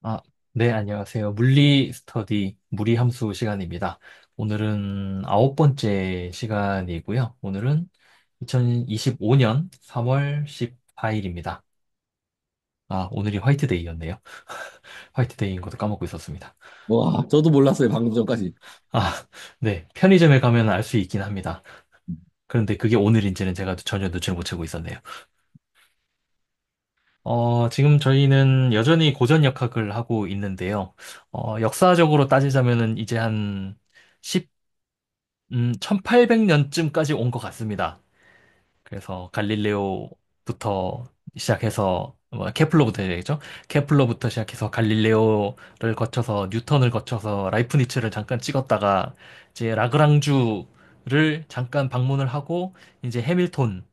아, 네, 안녕하세요. 물리 스터디, 무리 함수 시간입니다. 오늘은 아홉 번째 시간이고요. 오늘은 2025년 3월 14일입니다. 아, 오늘이 화이트데이였네요. 화이트데이인 것도 까먹고 있었습니다. 와, 저도 몰랐어요, 방금 전까지. 아, 네. 편의점에 가면 알 수 있긴 합니다. 그런데 그게 오늘인지는 제가 전혀 눈치를 못 채고 있었네요. 지금 저희는 여전히 고전 역학을 하고 있는데요. 역사적으로 따지자면은 이제 한 1800년쯤까지 온 것 같습니다. 그래서 갈릴레오부터 시작해서, 케플러부터 해야겠죠? 케플러부터 시작해서 갈릴레오를 거쳐서 뉴턴을 거쳐서 라이프니츠를 잠깐 찍었다가 이제 라그랑주를 잠깐 방문을 하고 이제 해밀톤을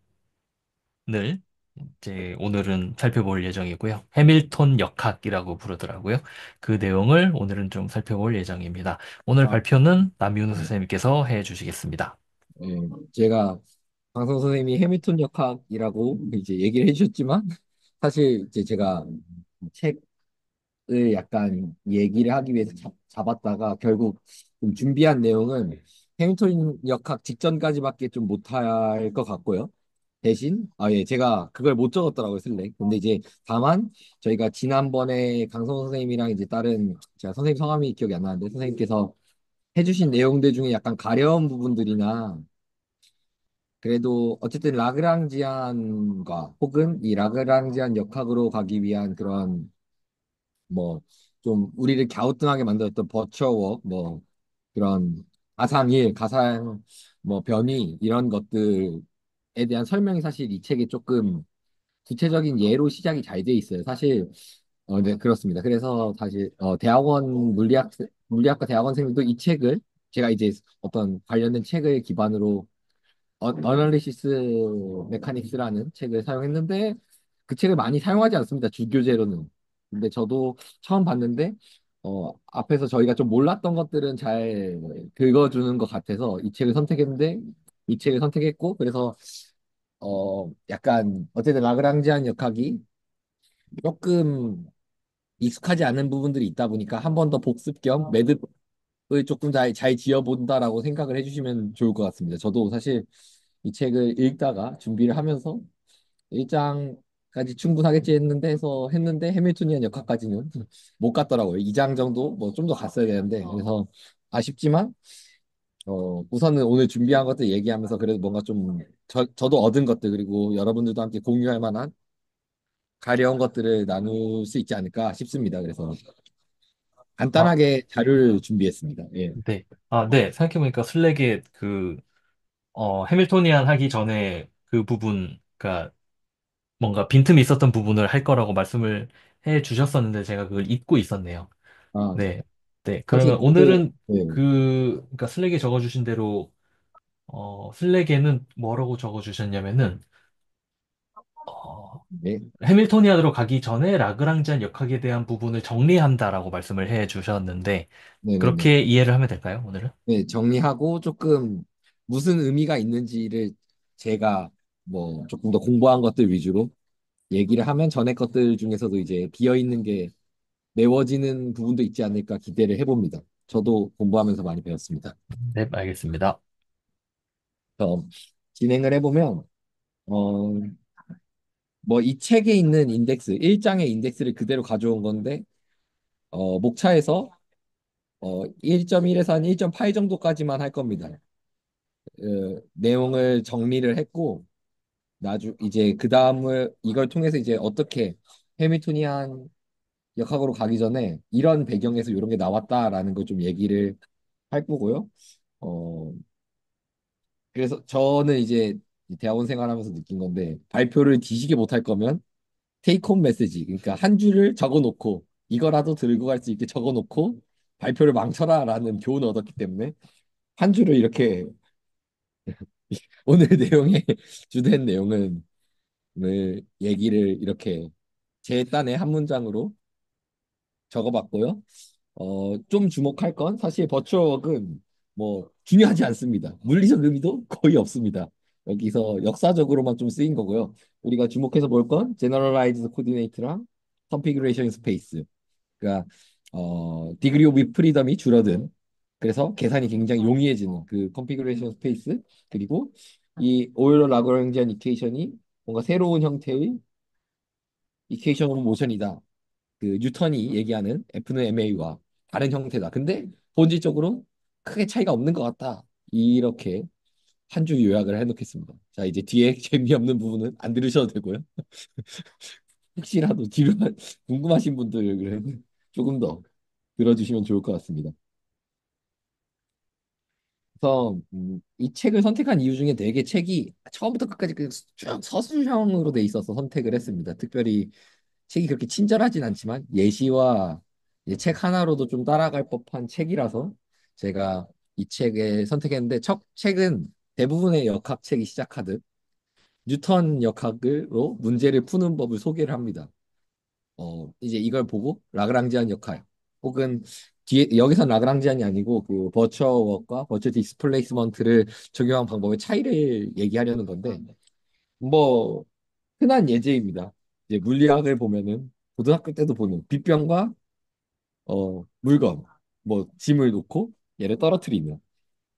이제 오늘은 살펴볼 예정이고요. 해밀톤 역학이라고 부르더라고요. 그 내용을 오늘은 좀 살펴볼 예정입니다. 오늘 아, 발표는 남윤우 네. 선생님께서 해 주시겠습니다. 예, 제가 방송 선생님이 해밀턴 역학이라고 이제 얘기를 해주셨지만, 사실 이제 제가 책을 약간 얘기를 하기 위해서 잡았다가 결국 좀 준비한 내용은 해밀턴 역학 직전까지밖에 좀 못할 것 같고요. 대신 예, 제가 그걸 못 적었더라고요, 슬랙. 근데 이제 다만 저희가 지난번에 강성 선생님이랑 이제 다른, 제가 선생님 성함이 기억이 안 나는데, 선생님께서 해주신 내용들 중에 약간 가려운 부분들이나, 그래도 어쨌든 라그랑지안과 혹은 이 라그랑지안 역학으로 가기 위한 그런, 뭐 좀 우리를 갸우뚱하게 만들었던 버추어웍, 뭐 그런 가상일, 가상 뭐 변이, 이런 것들에 대한 설명이 사실 이 책에 조금 구체적인 예로 시작이 잘 돼 있어요. 사실 네, 그렇습니다. 그래서 사실 대학원 물리학과 대학원 생들도 이 책을, 제가 이제 어떤 관련된 책을 기반으로 어널리시스 메카닉스라는 책을 사용했는데, 그 책을 많이 사용하지 않습니다. 주교재로는. 근데 저도 처음 봤는데 앞에서 저희가 좀 몰랐던 것들은 잘 긁어주는 것 같아서 이 책을 선택했는데, 이 책을 선택했고, 그래서 약간 어쨌든 라그랑지안 역학이 조금 익숙하지 않은 부분들이 있다 보니까 한 번 더 복습 겸 매듭을 조금 잘 지어본다라고 생각을 해주시면 좋을 것 같습니다. 저도 사실 이 책을 읽다가 준비를 하면서 1장까지 충분하겠지 했는데 해밀토니안 역학까지는 못 갔더라고요. 2장 정도 뭐 좀 더 갔어야 되는데, 그래서 아쉽지만 우선은 오늘 준비한 것들 얘기하면서 그래도 뭔가 좀 저도 얻은 것들, 그리고 여러분들도 함께 공유할 만한 가려운 것들을 나눌 수 있지 않을까 싶습니다. 그래서 아, 간단하게 자료를 준비했습니다. 예. 네. 아, 네. 생각해보니까 슬랙에 해밀토니안 하기 전에 그 부분, 그니까 뭔가 빈틈이 있었던 부분을 할 거라고 말씀을 해 주셨었는데 제가 그걸 잊고 있었네요. 아, 네. 네. 사실 그러면 그때, 오늘은 예, 그러니까 슬랙에 적어주신 대로, 슬랙에는 뭐라고 적어주셨냐면은, 어, 네, 해밀토니안으로 가기 전에 라그랑지안 역학에 대한 부분을 정리한다라고 말씀을 해 주셨는데, 네네네. 그렇게 이해를 하면 될까요, 오늘은? 네, 정리하고 조금 무슨 의미가 있는지를 제가 뭐 조금 더 공부한 것들 위주로 얘기를 하면 전에 것들 중에서도 이제 비어 있는 게 메워지는 부분도 있지 않을까 기대를 해봅니다. 저도 공부하면서 많이 배웠습니다. 네, 알겠습니다. 그래서 진행을 해보면, 어, 뭐 이 책에 있는 인덱스, 1장의 인덱스를 그대로 가져온 건데, 목차에서 1.1에서 한 1.8 정도까지만 할 겁니다. 내용을 정리를 했고, 이제 그 다음을 이걸 통해서 이제 어떻게 해밀토니안 역학으로 가기 전에 이런 배경에서 이런 게 나왔다라는 걸 좀 얘기를 할 거고요. 어, 그래서 저는 이제 대학원 생활하면서 느낀 건데, 발표를 뒤지게 못할 거면 테이크 홈 메시지, 그러니까 한 줄을 적어 놓고 이거라도 들고 갈 수 있게 적어 놓고 발표를 망쳐라라는 교훈을 얻었기 때문에 한 줄을 이렇게 오늘 내용의 주된 내용은 오늘 얘기를 이렇게 제 딴에 한 문장으로 적어봤고요. 좀 주목할 건 사실 버추어웍은 뭐 중요하지 않습니다. 물리적 의미도 거의 없습니다. 여기서 역사적으로만 좀 쓰인 거고요. 우리가 주목해서 볼 건 제너럴라이즈드 코디네이트랑 컨피그레이션 스페이스. 그러니까 디그리 오브 프리덤이 줄어든 그래서 계산이 굉장히 용이해지는 그 컨피그레이션 스페이스 그리고 이 오일러 라그랑지안 이퀘이션이 뭔가 새로운 형태의 이퀘이션 오브 모션이다. 그 뉴턴이 얘기하는 F는 MA와 다른 형태다. 근데 본질적으로 크게 차이가 없는 것 같다. 이렇게 한 줄 요약을 해놓겠습니다. 자, 이제 뒤에 재미없는 부분은 안 들으셔도 되고요. 혹시라도 뒤로 궁금하신 분들은 조금 더 들어주시면 좋을 것 같습니다. 그래서 이 책을 선택한 이유 중에 되게 책이 처음부터 끝까지 쭉 서술형으로 돼 있어서 선택을 했습니다. 특별히 책이 그렇게 친절하진 않지만 예시와 책 하나로도 좀 따라갈 법한 책이라서 제가 이 책을 선택했는데 첫 책은 대부분의 역학책이 시작하듯 뉴턴 역학으로 문제를 푸는 법을 소개를 합니다. 이제 이걸 보고 라그랑지안 역할 혹은 뒤에 여기선 라그랑지안이 아니고 그 버처워크와 버처 디스플레이스먼트를 적용한 방법의 차이를 얘기하려는 건데 뭐 흔한 예제입니다. 이제 물리학을 보면은 고등학교 때도 보는 빗병과 물건 뭐 짐을 놓고 얘를 떨어뜨리면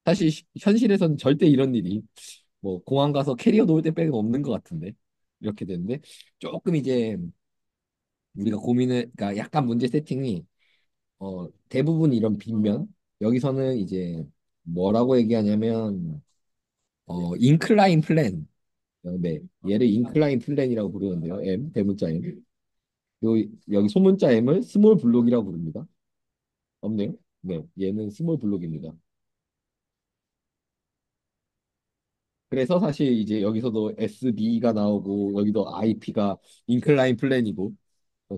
사실 현실에서는 절대 이런 일이 뭐 공항 가서 캐리어 놓을 때 빼고 없는 것 같은데 이렇게 되는데 조금 이제 우리가 고민을 그러니까 약간 문제 세팅이 대부분 이런 빗면 여기서는 이제 뭐라고 얘기하냐면 인클라인 플랜 네 얘를 인클라인 플랜이라고 부르는데요 M 대문자 M 여기 소문자 M을 스몰 블록이라고 부릅니다 없네요 네 얘는 스몰 블록입니다 그래서 사실 이제 여기서도 SB가 나오고 여기도 IP가 인클라인 플랜이고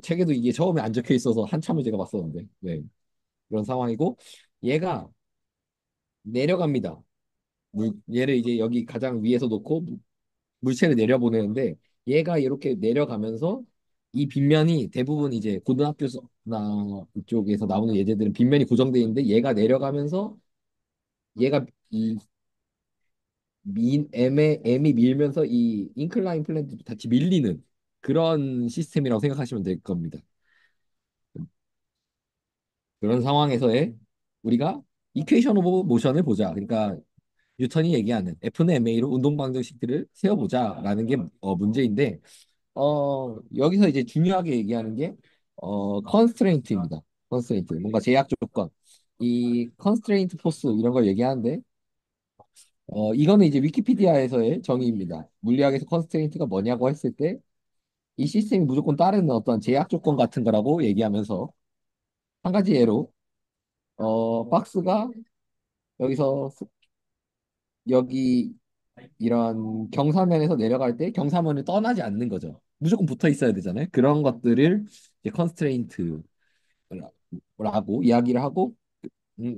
책에도 이게 처음에 안 적혀 있어서 한참을 제가 봤었는데 네 그런 상황이고 얘가 내려갑니다 얘를 이제 여기 가장 위에서 놓고 물체를 내려보내는데 얘가 이렇게 내려가면서 이 빗면이 대부분 이제 고등학교나 이쪽에서 나오는 예제들은 빗면이 고정되어 있는데 얘가 내려가면서 얘가 이 M이 밀면서 이 인클라인 플랜도 같이 밀리는 그런 시스템이라고 생각하시면 될 겁니다. 그런 상황에서의 우리가 이퀘이션 오브 모션을 보자. 그러니까 뉴턴이 얘기하는 F는 MA로 운동 방정식들을 세워보자라는 게 문제인데 여기서 이제 중요하게 얘기하는 게 컨스트레인트입니다. 컨스트레인트 뭔가 제약 조건 이 컨스트레인트 포스 이런 걸 얘기하는데 이거는 이제 위키피디아에서의 정의입니다. 물리학에서 컨스트레인트가 뭐냐고 했을 때 이 시스템이 무조건 따르는 어떤 제약 조건 같은 거라고 얘기하면서 한 가지 예로 박스가 여기서 여기 이런 경사면에서 내려갈 때 경사면을 떠나지 않는 거죠. 무조건 붙어 있어야 되잖아요. 그런 것들을 이제 컨스트레인트라고 이야기를 하고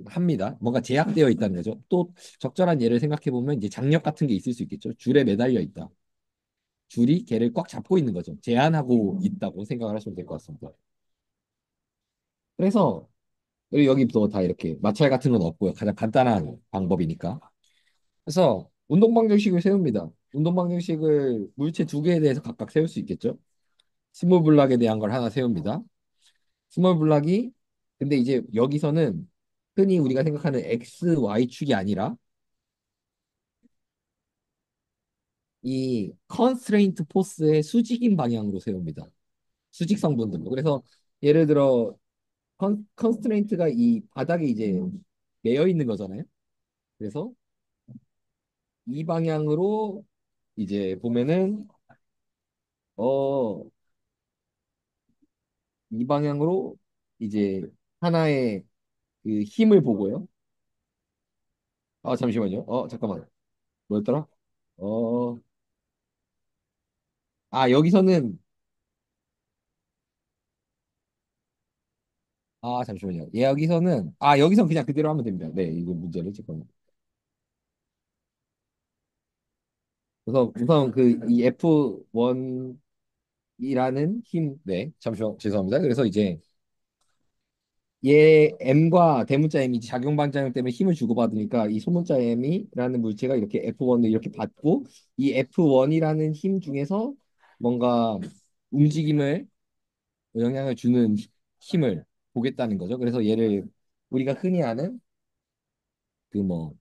합니다. 뭔가 제약되어 있다는 거죠. 또 적절한 예를 생각해 보면 이제 장력 같은 게 있을 수 있겠죠. 줄에 매달려 있다. 줄이 걔를 꽉 잡고 있는 거죠. 제한하고 있다고 생각을 하시면 될 것 같습니다. 그래서 여기도 다 이렇게 마찰 같은 건 없고요. 가장 간단한 방법이니까. 그래서 운동 방정식을 세웁니다. 운동 방정식을 물체 두 개에 대해서 각각 세울 수 있겠죠. 스몰 블락에 대한 걸 하나 세웁니다. 스몰 블락이 근데 이제 여기서는 흔히 우리가 생각하는 X, Y축이 아니라 이 컨스트레인트 포스의 수직인 방향으로 세웁니다. 수직 성분들로. 그래서 예를 들어 컨스트레인트가 이 바닥에 이제 매여 있는 거잖아요. 그래서 이 방향으로 이제 보면은 어 이 방향으로 이제 하나의 그 힘을 보고요. 아 잠시만요. 잠깐만. 뭐였더라? 어, 여기서는 잠시만요. 여기서는 여기서 그냥 그대로 하면 됩니다. 네, 이거 문제를 잠깐만. 그래서 우선 그 이 F1이라는 힘, 네, 잠시만 죄송합니다. 그래서 이제 얘 M과 대문자 M이 작용 반작용 때문에 힘을 주고받으니까 이 소문자 M이라는 물체가 이렇게 F1을 이렇게 받고 이 F1이라는 힘 중에서 뭔가 움직임을 영향을 주는 힘을 보겠다는 거죠. 그래서 얘를 우리가 흔히 아는 그 뭐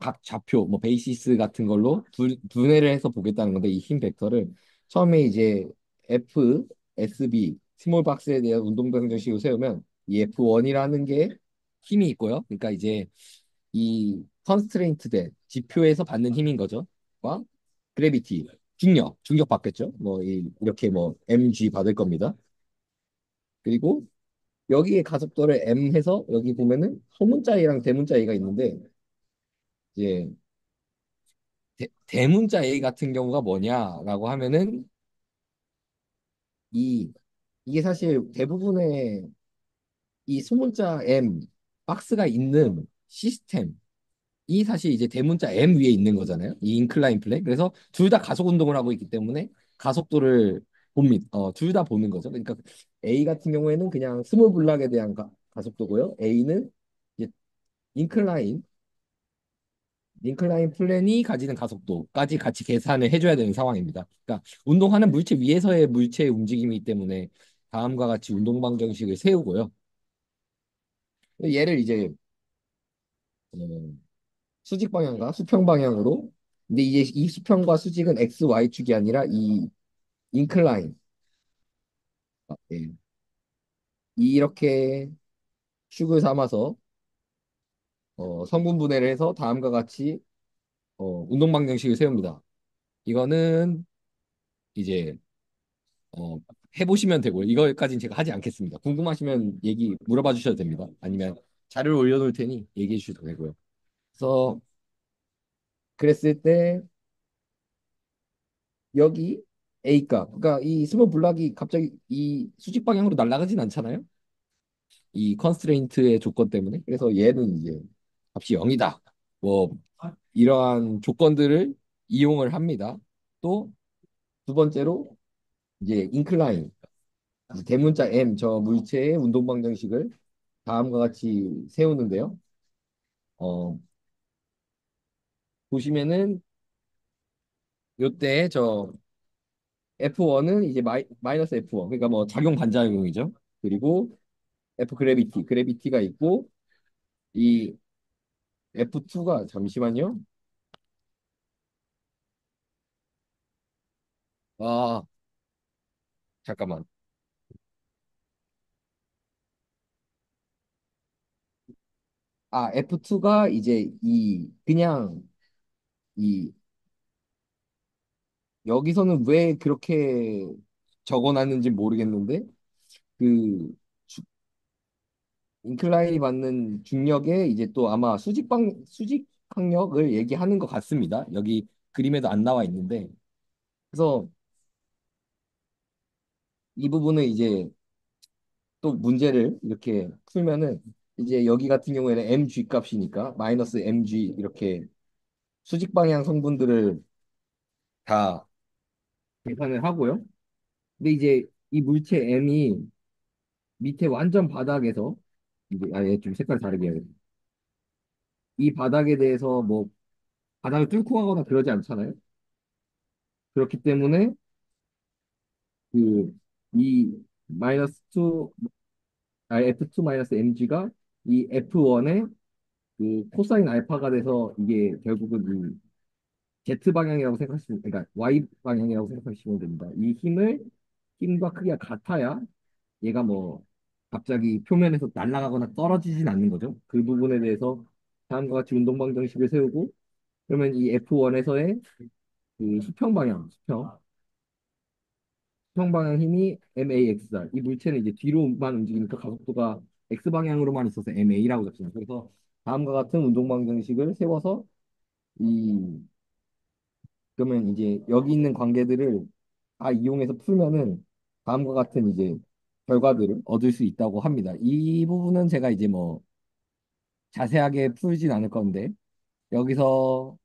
각 좌표 뭐 베이시스 같은 걸로 분해를 해서 보겠다는 건데 이 힘 벡터를 처음에 이제 F, SB 스몰 박스에 대한 운동 방정식을 세우면 이 F1이라는 게 힘이 있고요. 그러니까 이제 이 컨스트레인트 된 지표에서 받는 힘인 거죠. 와 그래비티 중력 받겠죠. 뭐 이렇게 뭐 mg 받을 겁니다. 그리고 여기에 가속도를 m 해서 여기 보면은 소문자 A랑 대문자 A가 있는데 이제 대문자 A 같은 경우가 뭐냐라고 하면은 이 이게 사실 대부분의 이 소문자 M 박스가 있는 시스템이 사실 이제 대문자 M 위에 있는 거잖아요. 이 인클라인 플레이. 그래서 둘 다 가속 운동을 하고 있기 때문에 가속도를 봅니다. 둘 다 보는 거죠. 그러니까 A 같은 경우에는 그냥 스몰 블락에 대한 가속도고요. A는 이제 인클라인 링클라인 플랜이 가지는 가속도까지 같이 계산을 해줘야 되는 상황입니다. 그러니까 운동하는 물체 위에서의 물체의 움직임이기 때문에 다음과 같이 운동 방정식을 세우고요. 얘를 이제 어, 수직 방향과 수평 방향으로 근데 이제 이 수평과 수직은 x, y 축이 아니라 이 인클라인 예. 이렇게 축을 삼아서 성분 분해를 해서 다음과 같이 운동 방정식을 세웁니다. 이거는 이제 어, 해보시면 되고요. 이거까지는 제가 하지 않겠습니다. 궁금하시면 얘기 물어봐 주셔도 됩니다. 아니면 자료를 올려놓을 테니 얘기해 주셔도 되고요. 그래서 그랬을 때 여기 A값, 그러니까 이 스몰 블락이 갑자기 이 수직 방향으로 날아가진 않잖아요. 이 컨스트레인트의 조건 때문에. 그래서 얘는 이제 값이 0이다. 뭐 이러한 조건들을 이용을 합니다. 또 두 번째로 이제 인클라인, 대문자 M 저 물체의 운동 방정식을 다음과 같이 세우는데요. 어, 보시면은 요때 저 F1은 이제 마이너스 F1 그러니까 뭐 작용 반작용이죠. 그리고 F 그래비티가 있고 이 F2가 잠시만요. 아 잠깐만. 아 F2가 이제 이 그냥 이 여기서는 왜 그렇게 적어놨는지 모르겠는데 그 인클라인이 받는 중력에 이제 또 아마 수직 항력을 얘기하는 것 같습니다. 여기 그림에도 안 나와 있는데 그래서 이 부분은 이제 또 문제를 이렇게 풀면은 이제 여기 같은 경우에는 mg 값이니까 마이너스 mg 이렇게 수직 방향 성분들을 다 계산을 하고요. 근데 이제 이 물체 m이 밑에 완전 바닥에서 이제 아예 좀 색깔 다르게 해야겠다. 이 바닥에 대해서 뭐 바닥을 뚫고 가거나 그러지 않잖아요. 그렇기 때문에 그 이 마이너스 2 F2 마이너스 mg가 이 F1의 그 코사인 알파가 돼서 이게 결국은 이 Z 방향이라고 생각하시면 그러니까 Y 방향이라고 생각하시면 됩니다. 이 힘과 크기가 같아야 얘가 뭐 갑자기 표면에서 날아가거나 떨어지진 않는 거죠. 그 부분에 대해서 다음과 같이 운동 방정식을 세우고 그러면 이 F1에서의 그 수평 방향 힘이 MAX다. 이 물체는 이제 뒤로만 움직이니까 가속도가 X 방향으로만 있어서 MA라고 잡습니다. 그래서 다음과 같은 운동 방정식을 세워서 이 그러면 이제 여기 있는 관계들을 다 이용해서 풀면은 다음과 같은 이제 결과들을 얻을 수 있다고 합니다. 이 부분은 제가 이제 뭐 자세하게 풀진 않을 건데 여기서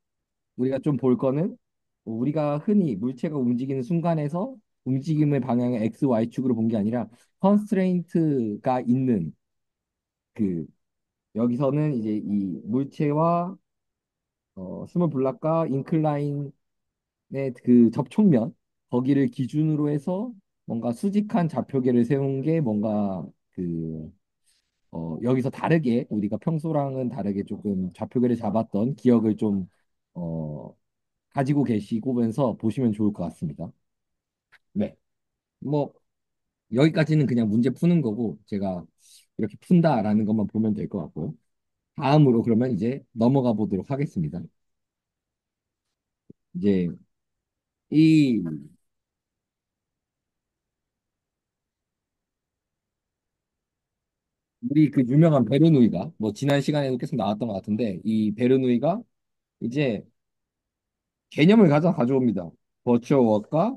우리가 좀 볼 거는 우리가 흔히 물체가 움직이는 순간에서 움직임의 방향을 X, Y축으로 본 게 아니라 컨스트레인트가 있는 그 여기서는 이제 이 물체와 스몰 블락과 인클라인의 그 접촉면 거기를 기준으로 해서 뭔가 수직한 좌표계를 세운 게 뭔가 그 여기서 다르게 우리가 평소랑은 다르게 조금 좌표계를 잡았던 기억을 좀 어, 가지고 계시고면서 보시면 좋을 것 같습니다. 네. 뭐 여기까지는 그냥 문제 푸는 거고 제가 이렇게 푼다라는 것만 보면 될 것 같고요. 다음으로 그러면 이제 넘어가 보도록 하겠습니다. 이제 이 우리 그 유명한 베르누이가 뭐 지난 시간에도 계속 나왔던 것 같은데 이 베르누이가 이제 개념을 가져옵니다. 버추어 워크가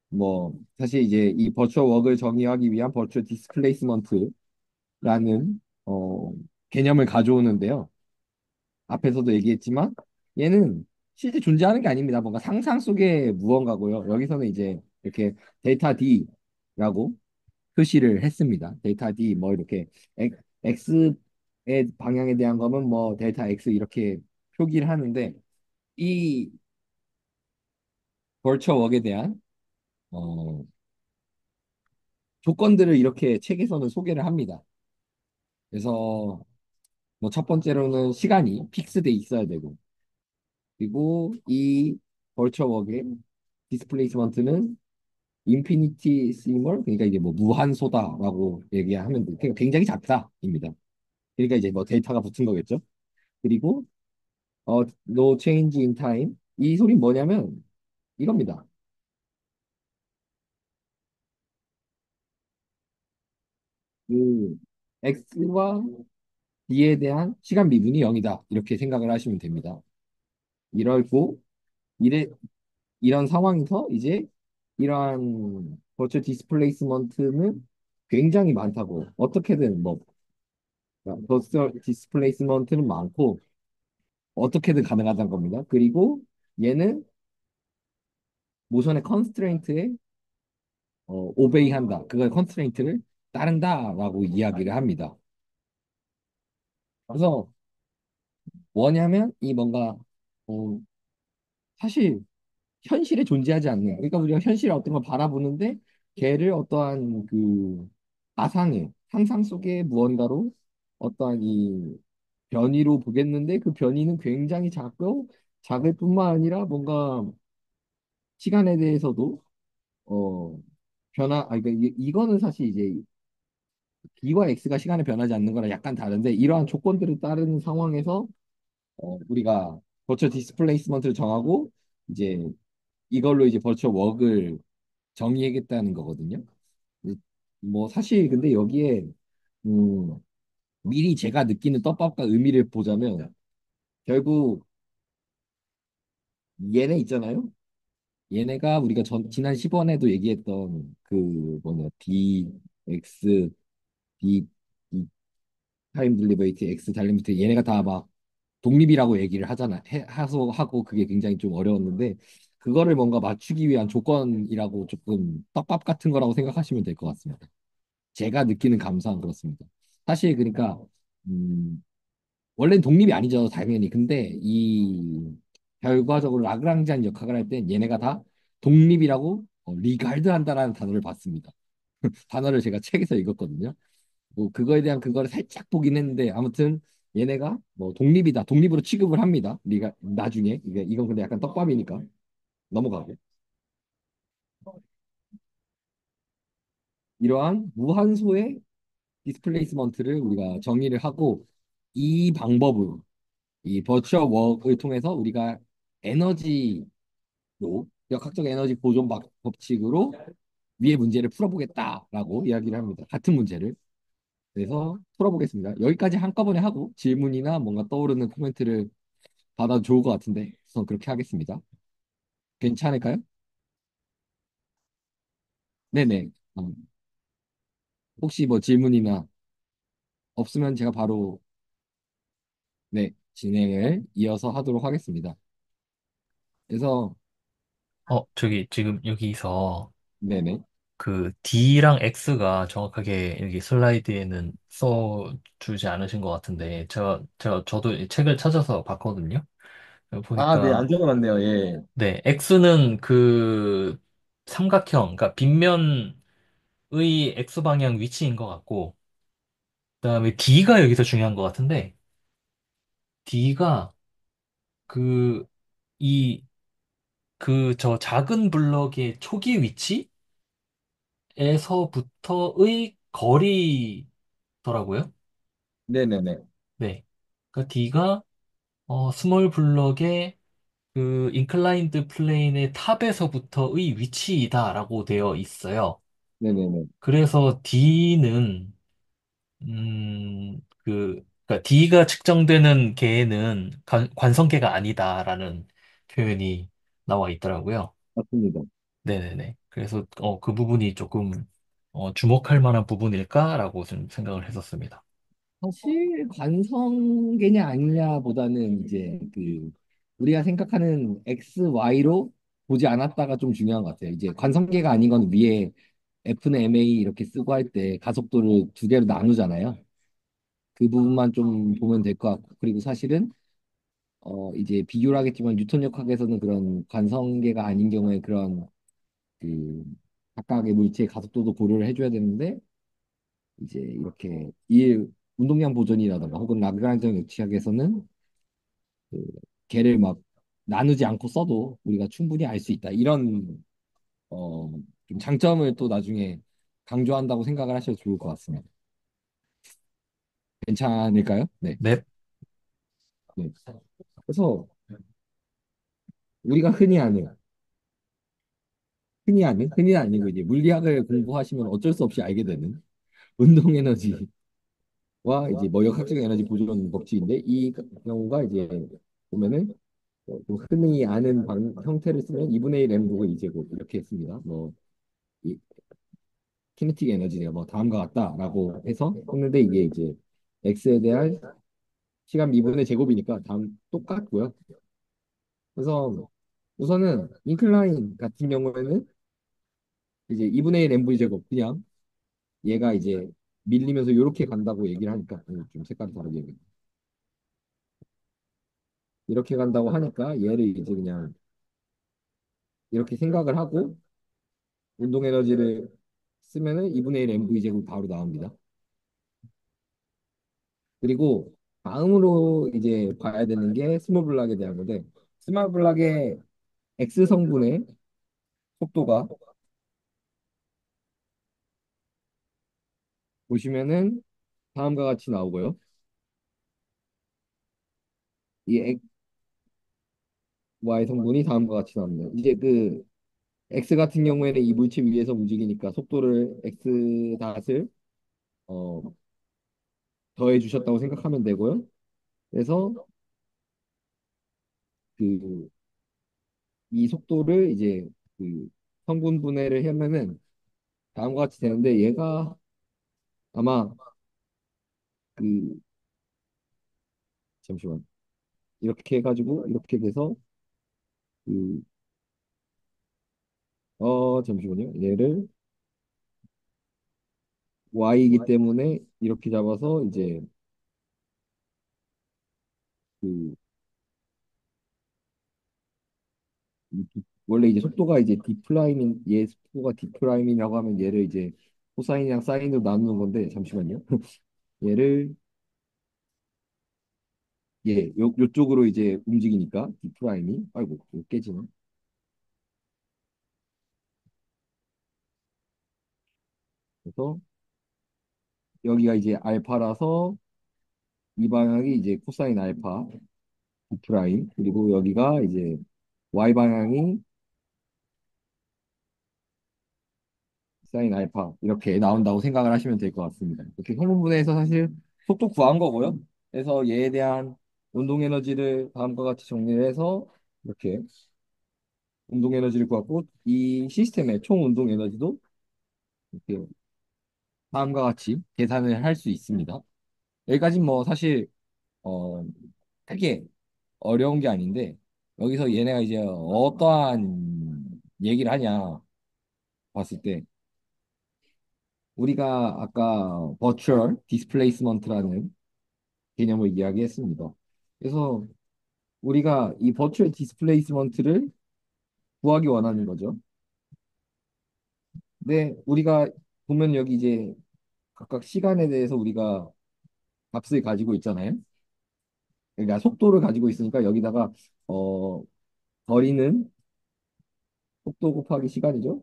뭐 사실 이제 이 버추어 워크를 정의하기 위한 버추어 디스플레이스먼트라는 어, 개념을 가져오는데요. 앞에서도 얘기했지만 얘는 실제 존재하는 게 아닙니다. 뭔가 상상 속의 무언가고요. 여기서는 이제 이렇게 데이터 D라고 표시를 했습니다. 데이터 D 뭐 이렇게 X의 방향에 대한 거면 뭐 데이터 X 이렇게 표기를 하는데 이 벌처 웍에 대한 어, 조건들을 이렇게 책에서는 소개를 합니다. 그래서 뭐 첫 번째로는 시간이 픽스돼 있어야 되고 그리고 이 벌처 웍의 디스플레이스먼트는 인피니티시멀 그러니까 이게 뭐 무한소다라고 얘기하면 돼. 그러니까 굉장히 작다입니다. 그러니까 이제 뭐 데이터가 붙은 거겠죠. 그리고 no change in time 이 소리는 뭐냐면 이겁니다. 그 x와 b에 대한 시간 미분이 0이다 이렇게 생각을 하시면 됩니다. 이러고 이래 이런 상황에서 이제 이러한 버추얼 디스플레이스먼트는 굉장히 많다고 어떻게든 뭐 버추얼 디스플레이스먼트는 많고 어떻게든 가능하다는 겁니다. 그리고 얘는 모션의 컨스트레인트에 오베이한다. 그걸 컨스트레인트를 따른다라고 이야기를 합니다. 그래서 뭐냐면 이 뭔가 어, 사실 현실에 존재하지 않는 그러니까 우리가 현실에 어떤 걸 바라보는데 걔를 어떠한 그 가상의 상상 속의 무언가로 어떠한 이 변이로 보겠는데 그 변이는 굉장히 작고 작을 뿐만 아니라 뭔가 시간에 대해서도 어 그러니까 이거는 사실 이제 B와 X가 시간에 변하지 않는 거랑 약간 다른데 이러한 조건들을 따르는 상황에서 우리가 버추얼 디스플레이스먼트를 정하고 이제 이걸로 이제 버추얼 웍을 정의하겠다는 거거든요. 이- 뭐 사실 근데 여기에 음, 미리 제가 느끼는 떡밥과 의미를 보자면 결국 얘네 있잖아요. 얘네가 우리가 지난 10원에도 얘기했던 그 뭐냐 D, X, D, D 타임 딜리버이트, X 달리미트 얘네가 다 막 독립이라고 얘기를 하고 그게 굉장히 좀 어려웠는데 그거를 뭔가 맞추기 위한 조건이라고 조금 떡밥 같은 거라고 생각하시면 될 것 같습니다. 제가 느끼는 감상은 그렇습니다. 사실 그러니까 음, 원래는 독립이 아니죠, 당연히. 근데 이 결과적으로 라그랑지안 역학을 할 땐 얘네가 다 독립이라고 리가르드한다라는 단어를 봤습니다. 단어를 제가 책에서 읽었거든요. 뭐 그거에 대한 그거를 살짝 보긴 했는데 아무튼 얘네가 뭐 독립이다, 독립으로 취급을 합니다. 리가 나중에 이건 근데 약간 떡밥이니까 넘어가고 이러한 무한소의 디스플레이스먼트를 우리가 정의를 하고 이 방법으로 이 버추얼 워크를 통해서 우리가 에너지로 역학적 에너지 보존 법칙으로 위의 문제를 풀어보겠다라고 이야기를 합니다. 같은 문제를. 그래서 풀어보겠습니다. 여기까지 한꺼번에 하고 질문이나 뭔가 떠오르는 코멘트를 받아도 좋을 것 같은데 우선 그렇게 하겠습니다. 괜찮을까요? 네네. 혹시 뭐 질문이나 없으면 제가 바로 네, 진행을 이어서 하도록 하겠습니다. 그래서 저기 지금 여기서 네네. 그 D랑 X가 정확하게 여기 슬라이드에는 써주지 않으신 것 같은데, 저도 이 책을 찾아서 봤거든요. 아, 네, 보니까, 안 적어놨네요. 예. 네, X는 그 삼각형, 그러니까 빗면의 X방향 위치인 것 같고, 그다음에 D가 여기서 중요한 것 같은데, D가 그, 이, 저 작은 블럭의 초기 위치에서부터의 거리더라고요. 네네네. 네. 그러니까 D가 스몰 블럭의 그 인클라인드 플레인의 탑에서부터의 위치이다라고 되어 있어요. 네네네. 그래서 D는 그러니까 D가 측정되는 개는 관성계가 아니다라는 표현이 나와 있더라고요. 맞습니다. 네네네. 그래서 그 부분이 조금 주목할 만한 부분일까라고 좀 생각을 했었습니다. 사실 관성계냐 아니냐보다는 이제 우리가 생각하는 X, Y로 보지 않았다가 좀 중요한 것 같아요. 이제 관성계가 아닌 건 위에 F는 MA 이렇게 쓰고 할 때 가속도를 두 개로 나누잖아요. 그 부분만 좀 보면 될 것 같고 그리고 사실은 이제 비교를 하겠지만 뉴턴 역학에서는 그런 관성계가 아닌 경우에 그런 그 각각의 물체의 가속도도 고려를 해줘야 되는데 이제 이렇게 이 운동량 보존이라던가 혹은 라그랑지안 역학에서는 그 걔를 막 나누지 않고 써도 우리가 충분히 알 수 있다. 이런 어, 좀 장점을 또 나중에 강조한다고 생각을 하셔도 좋을 것 같습니다. 괜찮을까요? 네. 넵, 네. 그래서 우리가 흔히 아니고 이제 물리학을 공부하시면 어쩔 수 없이 알게 되는 운동 에너지와 이제 뭐 역학적 에너지 보존 법칙인데 이 경우가 이제 보면은 좀 흔히 아는 형태를 쓰면 2분의 1 m분의 2제곱 이렇게 했습니다. 뭐 이 키네틱 에너지가 뭐 다음과 같다라고 해서 했는데 이게 이제 x에 대한 시간 미분의 제곱이니까 다음 똑같고요. 그래서 우선은 인클라인 같은 경우에는 이제 2분의 1 mv 제곱 그냥 얘가 이제 밀리면서 이렇게 간다고 얘기를 하니까 좀 색깔이 다르게 이렇게 간다고 하니까 얘를 이제 그냥 이렇게 생각을 하고 운동 에너지를 쓰면은 2분의 1 mv 제곱 바로 나옵니다. 그리고 다음으로 이제 봐야 되는 게 스몰 블락에 대한 건데 스몰 블락의 X 성분의 속도가 보시면은 다음과 같이 나오고요. 이 Y 성분이 다음과 같이 나옵니다. 이제 X 같은 경우에는 이 물체 위에서 움직이니까 속도를 X 닷을 어, 더해 주셨다고 생각하면 되고요. 그래서 그 이 속도를 이제 그 성분 분해를 하면은 다음과 같이 되는데 얘가 아마 그 잠시만 이렇게 해가지고 이렇게 돼서 그 잠시만요. 얘를 y이기 때문에 이렇게 잡아서 이제 그 원래 이제 속도가 이제 d 프라임인 얘 속도가 d 프라임이라고 하면 얘를 이제 코사인이랑 사인으로 나누는 건데 잠시만요. 얘를 요쪽으로 이제 움직이니까 d 프라임이 아이고 이거 깨지네. 그래서 여기가 이제 알파라서 이 방향이 이제 코사인 알파 d 프라임 그리고 여기가 이제 y 방향이 사인 알파 이렇게 나온다고 생각을 하시면 될 것 같습니다. 이렇게 성분분해해서 사실 속도 구한 거고요. 그래서 얘에 대한 운동 에너지를 다음과 같이 정리를 해서 이렇게 운동 에너지를 구하고 이 시스템의 총 운동 에너지도 이렇게 다음과 같이 계산을 할 수 있습니다. 여기까지 뭐 사실 어 크게 어려운 게 아닌데 여기서 얘네가 이제 어떠한 얘기를 하냐 봤을 때 우리가 아까 버추얼 디스플레이스먼트라는 개념을 이야기했습니다. 그래서 우리가 이 버추얼 디스플레이스먼트를 구하기 원하는 거죠. 근데 우리가 보면 여기 이제 각각 시간에 대해서 우리가 값을 가지고 있잖아요. 그러니까 속도를 가지고 있으니까 여기다가 어 거리는 속도 곱하기 시간이죠.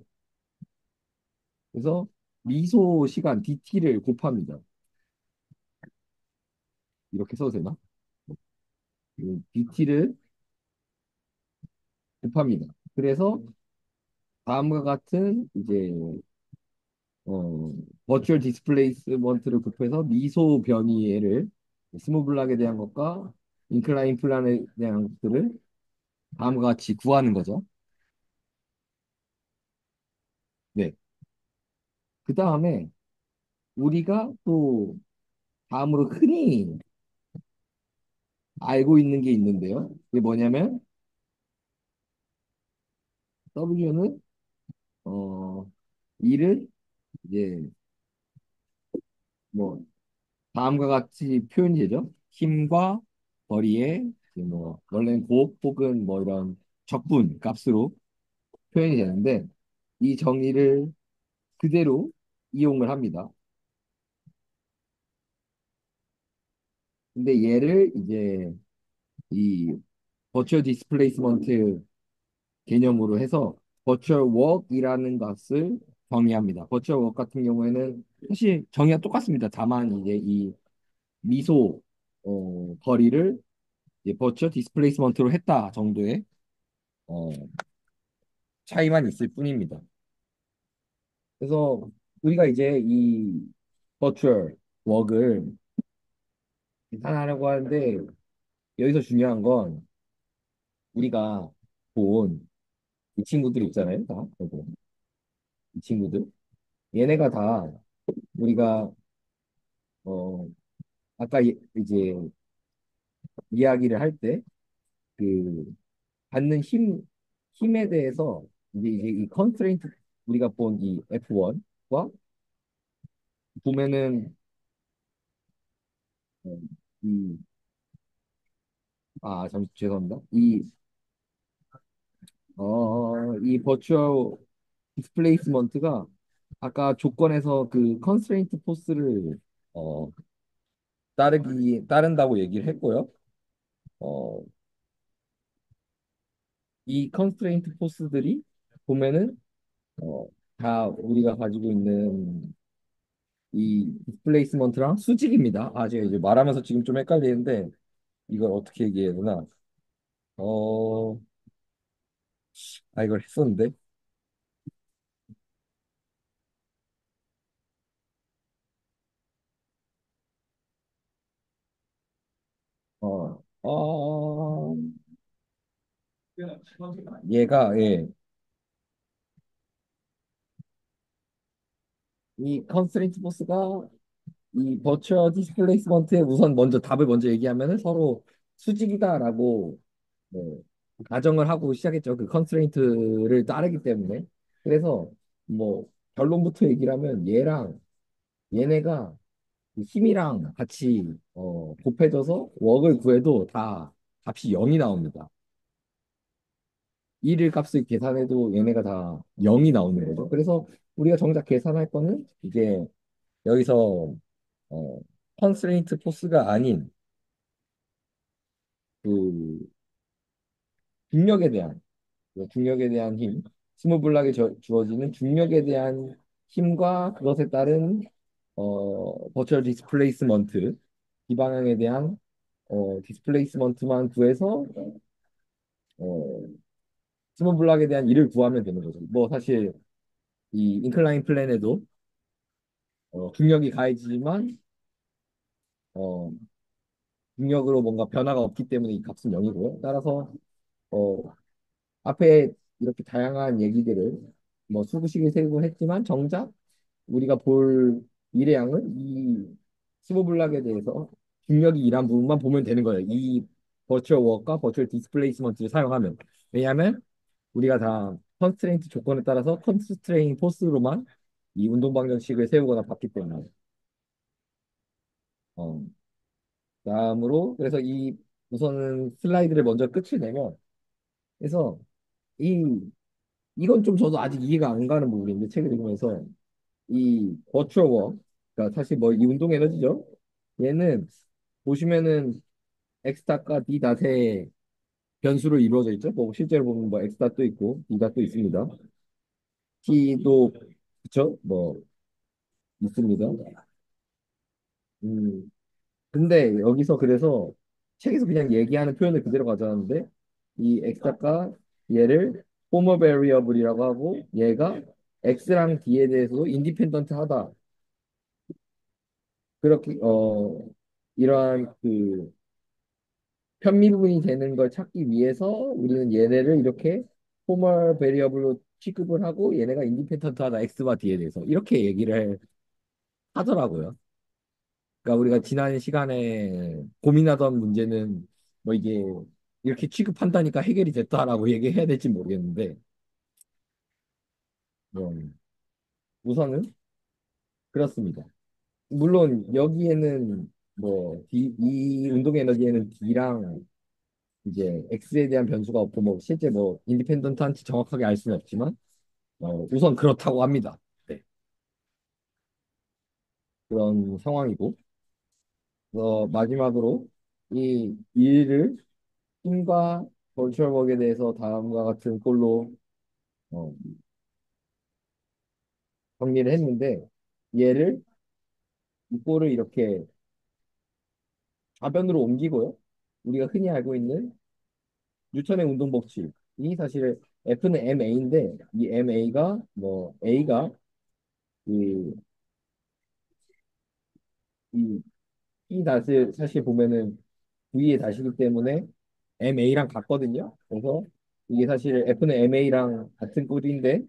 그래서 미소 시간 dt를 곱합니다. 이렇게 써도 되나? dt를 곱합니다. 그래서 다음과 같은 이제 어, 버추얼 디스플레이스먼트를 곱해서 미소 변이를 스모블락에 대한 것과 인클라인 플란에 대한 것들을 다음과 같이 구하는 거죠. 네. 그 다음에 우리가 또 다음으로 흔히 알고 있는 게 있는데요. 그게 뭐냐면 W는 이를 이제 뭐 다음과 같이 표현이 되죠. 힘과 거리의 이제 뭐 원래는 곱 혹은 뭐 이런 적분 값으로 표현이 되는데 이 정의를 그대로 이용을 합니다. 근데 얘를 이제 이 버추얼 디스플레이스먼트 개념으로 해서 버추얼 워크이라는 것을 정의합니다. 버추얼 워크 같은 경우에는 사실 정의가 똑같습니다. 다만 이제 이 미소 거리를 이제 버추얼 디스플레이스먼트로 했다 정도의 어, 차이만 있을 뿐입니다. 그래서 우리가 이제 이 버추얼 워크를 계산하려고 하는데 여기서 중요한 건 우리가 본 이 친구들 있잖아요. 다 여기 이 친구들 얘네가 다 우리가 어 아까 이제 이야기를 할 때 그 받는 힘에 대해서 이제 이 컨스트레인트 우리가 본 이 F1과 보면은 어, 이 잠시 죄송합니다. 이 버추얼 디스플레이스먼트가 아까 조건에서 그 컨스트레인트 포스를 어, 따른다고 얘기를 했고요. 어, 이 컨스트레인트 포스들이 보면은 어, 다 우리가 가지고 있는 이 디스플레이스먼트랑 수직입니다. 제가 이제 말하면서 지금 좀 헷갈리는데 이걸 어떻게 얘기해야 되나? 어, 이걸 했었는데. 어, 어, 얘가 예, 이 컨스트레인트 포스가 이 버추얼 디스플레이스먼트에 우선 먼저 답을 먼저 얘기하면은 서로 수직이다라고 뭐 가정을 하고 시작했죠. 그 컨스트레인트를 따르기 때문에. 그래서 뭐 결론부터 얘기를 하면 얘네가 이 힘이랑 같이 곱해져서 웍을 구해도 다 값이 0이 나옵니다. 1일 값을 계산해도 얘네가 다 0이 나오는 거죠. 그래서 우리가 정작 계산할 거는 이제 여기서 어, 컨스트레인트 포스가 아닌 그 중력에 대한 힘, 스모블락에 주어지는 중력에 대한 힘과 그것에 따른 버추얼 디스플레이스먼트 이 방향에 대한 디스플레이스먼트만 구해서 어, 스모블락에 대한 일을 구하면 되는 거죠. 뭐 사실 이 인클라인 플랜에도 중력이 가해지지만 어, 중력으로 뭔가 변화가 없기 때문에 이 값은 0이고요. 따라서 어, 앞에 이렇게 다양한 얘기들을 뭐 수식을 세고 했지만 정작 우리가 볼 미래양은 이 스모블락에 대해서 중력이 일한 부분만 보면 되는 거예요. 이 버추얼 워크와 버추얼 디스플레이스먼트를 사용하면. 왜냐하면 우리가 다 컨스트레인트 조건에 따라서 컨스트레인 포스로만 이 운동 방정식을 세우거나 봤기 때문에. 어, 다음으로 그래서 이 우선은 슬라이드를 먼저 끝을 내면 그래서 이 이건 좀 저도 아직 이해가 안 가는 부분인데 책을 읽으면서 이 버추어 워 그러니까 사실 뭐 이 운동 에너지죠. 얘는 보시면은 x닷과 d닷의 변수로 이루어져 있죠. 뭐 실제로 보면 뭐 x닷도 있고 d닷도 있습니다. t도 그쵸? 뭐 있습니다. 음, 근데 여기서 그래서 책에서 그냥 얘기하는 표현을 그대로 가져왔는데 이 x가 얘를 formal variable이라고 하고 얘가 x랑 d에 대해서도 인디펜던트 하다. 그렇게 이러한 그 편미분이 되는 걸 찾기 위해서 우리는 얘네를 이렇게 formal variable로 취급을 하고 얘네가 인디펜던트 하다 x와 d에 대해서 이렇게 얘기를 하더라고요. 그러니까 우리가 지난 시간에 고민하던 문제는 뭐 이게 이렇게 취급한다니까 해결이 됐다라고 얘기해야 될지 모르겠는데 뭐 우선은 그렇습니다. 물론 여기에는 뭐 이 운동 에너지에는 D랑 이제 X에 대한 변수가 없고 뭐 실제 뭐 인디펜던트한지 정확하게 알 수는 없지만 우선 그렇다고 합니다. 네. 그런 상황이고 마지막으로 이 일을 팀과 버추얼웍에 대해서 다음과 같은 꼴로 어, 정리를 했는데 얘를 이 꼴을 이렇게 좌변으로 옮기고요. 우리가 흔히 알고 있는 뉴턴의 운동 법칙이 사실 F는 MA인데 이 MA가 뭐 A가 이, 이 닷을 사실 보면은 V의 닷이기 때문에 MA랑 같거든요. 그래서 이게 사실 F는 MA랑 같은 꼴인데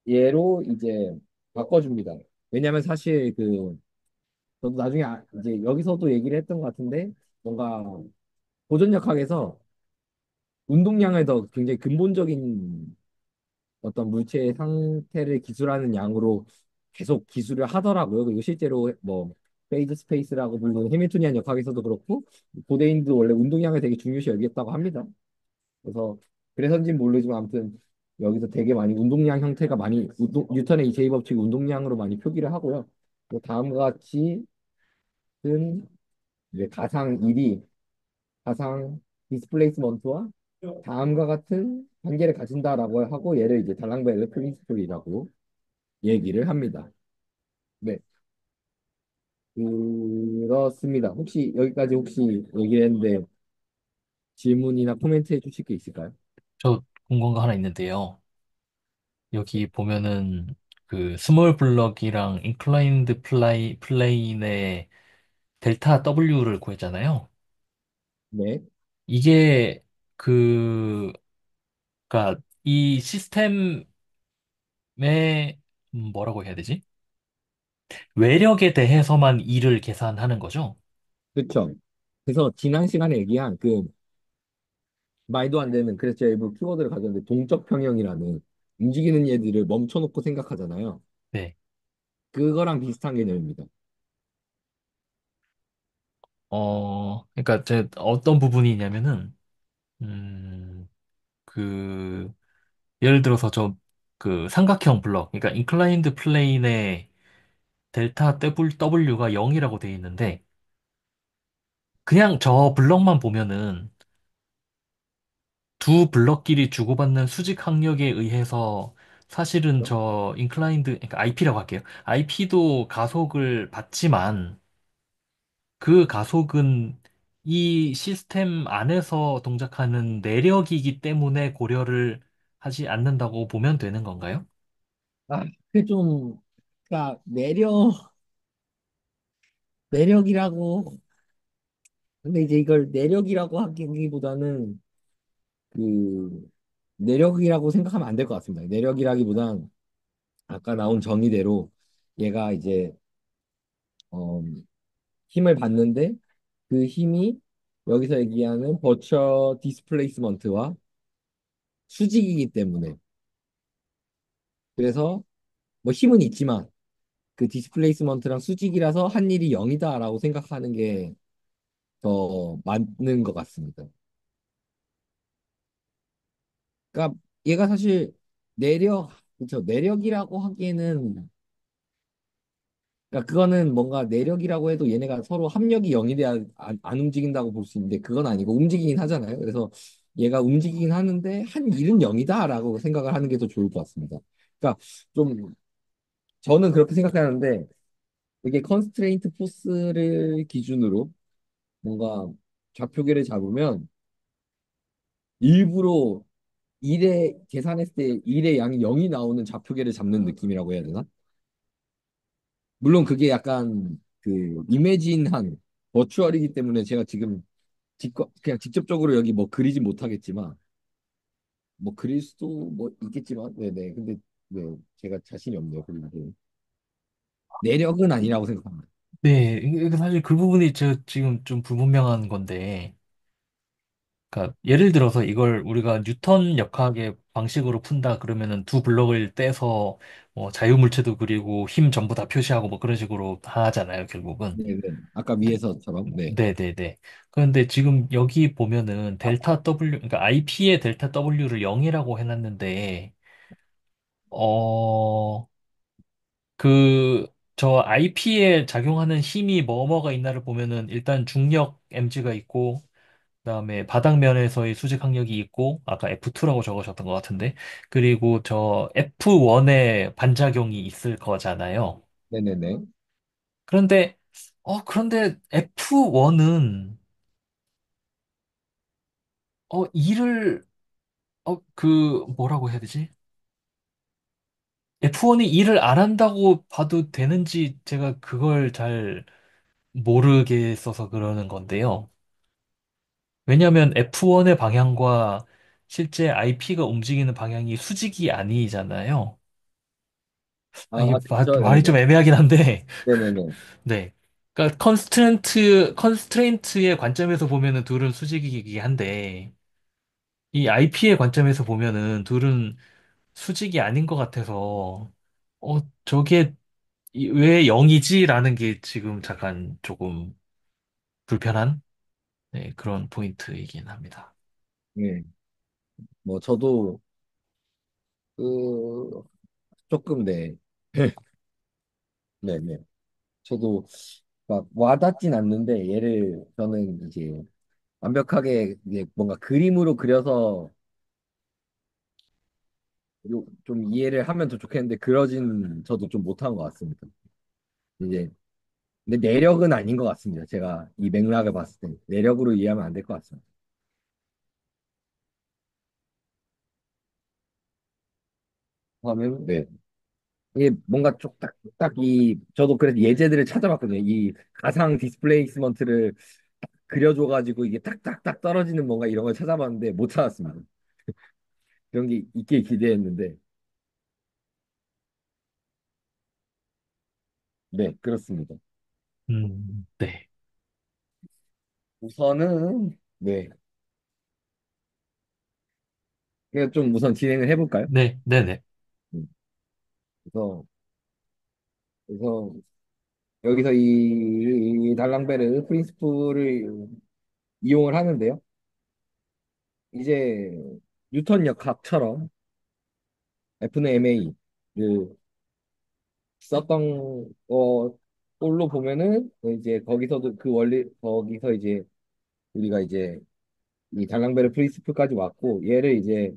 얘로 이제 바꿔줍니다. 왜냐하면 사실 그 저도 나중에 이제 여기서도 얘기를 했던 것 같은데 뭔가 보존역학에서 운동량을 더 굉장히 근본적인 어떤 물체의 상태를 기술하는 양으로 계속 기술을 하더라고요. 그리고 실제로 뭐 페이즈 스페이스라고 불리는 해밀토니안 역학에서도 그렇고 고대인도 원래 운동량을 되게 중요시 여겼다고 합니다. 그래서 그래서인지는 모르지만 아무튼 여기서 되게 많이 운동량 형태가 많이 뉴턴의 이 제2법칙 운동량으로 많이 표기를 하고요. 또 다음과 같이 은 이제 가상 1이 가상 디스플레이스먼트와 다음과 같은 관계를 가진다라고 하고 얘를 이제 달랑벨르 프린시플이라고 얘기를 합니다. 네, 그렇습니다. 혹시 여기까지 혹시 얘기를 했는데 질문이나 코멘트 해주실 게 있을까요? 저 궁금한 거 하나 있는데요. 여기 보면은 그 스몰 블럭이랑 인클라인드 플레인의 델타 W를 구했잖아요. 네, 이게 그, 그니까 이 시스템의 뭐라고 해야 되지? 외력에 대해서만 E를 계산하는 거죠? 그렇죠. 그래서 지난 시간에 얘기한 그 말도 안 되는 그래서 제가 일부 키워드를 가졌는데 동적 평형이라는 움직이는 얘들을 멈춰놓고 생각하잖아요. 네. 그거랑 비슷한 개념입니다. 그러니까 제 어떤 부분이냐면은 음, 그 예를 들어서 저 그 삼각형 블럭, 그러니까 인클라인드 플레인의 델타 W가 0이라고 돼 있는데 그냥 저 블럭만 보면은 두 블럭끼리 주고받는 수직 항력에 의해서 사실은 그렇죠? 저 인클라인드, 그러니까 IP라고 할게요. IP도 가속을 받지만 그 가속은 이 시스템 안에서 동작하는 내력이기 때문에 고려를 하지 않는다고 보면 되는 건가요? 아, 그게 좀, 그러니까 내력이라고. 근데 이제 이걸 내력이라고 하기보다는 그 내력이라고 생각하면 안 될 것 같습니다. 내력이라기보단 아까 나온 정의대로 얘가 이제 어, 힘을 받는데 그 힘이 여기서 얘기하는 버처 디스플레이스먼트와 수직이기 때문에 그래서 뭐 힘은 있지만 그 디스플레이스먼트랑 수직이라서 한 일이 0이다라고 생각하는 게 더 맞는 것 같습니다. 그러니까 얘가 사실 내력, 그쵸? 내력이라고 하기에는 그러니까 그거는 뭔가 내력이라고 해도 얘네가 서로 합력이 0이 돼야 안 움직인다고 볼 수 있는데 그건 아니고 움직이긴 하잖아요. 그래서 얘가 움직이긴 하는데 한 일은 0이다라고 생각을 하는 게 더 좋을 것 같습니다. 그러니까 좀 저는 그렇게 생각하는데 이게 컨스트레인트 포스를 기준으로 뭔가 좌표계를 잡으면 일부러 일에 계산했을 때 일의 양이 0이 나오는 좌표계를 잡는 느낌이라고 해야 되나? 물론 그게 약간 그 이미진한 버추얼이기 때문에 제가 지금 그냥 직접적으로 여기 뭐 그리지 못하겠지만 뭐 그릴 수도 뭐 있겠지만 네네 근데 네 제가 자신이 없네요. 그리고 내력은 아니라고 생각합니다. 네, 이게 사실 그 부분이 저 지금 좀 불분명한 건데, 그러니까 예를 들어서 이걸 우리가 뉴턴 역학의 방식으로 푼다 그러면은 두 블럭을 떼서 뭐 자유물체도 그리고 힘 전부 다 표시하고 뭐 그런 식으로 하잖아요, 결국은. 네네 아까 위에서처럼 네 네네네. 그런데 지금 여기 보면은 델타 W, 그러니까 IP의 델타 W를 0이라고 해놨는데, 어, 저 IP에 작용하는 힘이 뭐뭐가 있나를 보면은 일단 중력 mg가 있고, 그다음에 바닥면에서의 수직 항력이 있고, 아까 F2라고 적으셨던 것 같은데, 그리고 저 F1의 반작용이 있을 거잖아요. 네네네 그런데, 그런데 F1은, 일을, 뭐라고 해야 되지? F1이 일을 안 한다고 봐도 되는지 제가 그걸 잘 모르겠어서 그러는 건데요. 왜냐하면 F1의 방향과 실제 IP가 움직이는 방향이 수직이 아니잖아요. 이게 그쵸 말이 네네 좀 애매하긴 한데, 네네네 네. 그러니까 컨스트레인트의 관점에서 보면은 둘은 수직이긴 한데, 이 IP의 관점에서 보면은 둘은 수직이 아닌 것 같아서, 저게 왜 0이지라는 게 지금 잠깐 조금 불편한, 네, 그런 포인트이긴 합니다. 네. 뭐 저도 그 조금 네 네네 저도 막 와닿진 않는데 얘를 저는 이제 완벽하게 이제 뭔가 그림으로 그려서 좀 이해를 하면 더 좋겠는데 그러진 저도 좀 못한 것 같습니다. 이제 근데 내력은 아닌 것 같습니다. 제가 이 맥락을 봤을 때 내력으로 이해하면 안 될 것 같습니다. 하면 네 이게 뭔가 쪽딱딱 이 저도 그래서 예제들을 찾아봤거든요. 이 가상 디스플레이스먼트를 그려줘가지고 이게 딱딱딱 떨어지는 뭔가 이런 걸 찾아봤는데 못 찾았습니다. 그런 게 있길 기대했는데 네 그렇습니다. 네. 우선은 네 그냥 좀 우선 진행을 해볼까요? 네, 네네. 음, 그래서 그래서 여기서 이 달랑베르 프린스플을 이용을 하는데요. 이제 뉴턴 역학처럼 F는 ma를 썼던 걸로 보면은 이제 거기서도 그 원리 거기서 이제 우리가 이제 이 달랑베르 프린스플까지 왔고 얘를 이제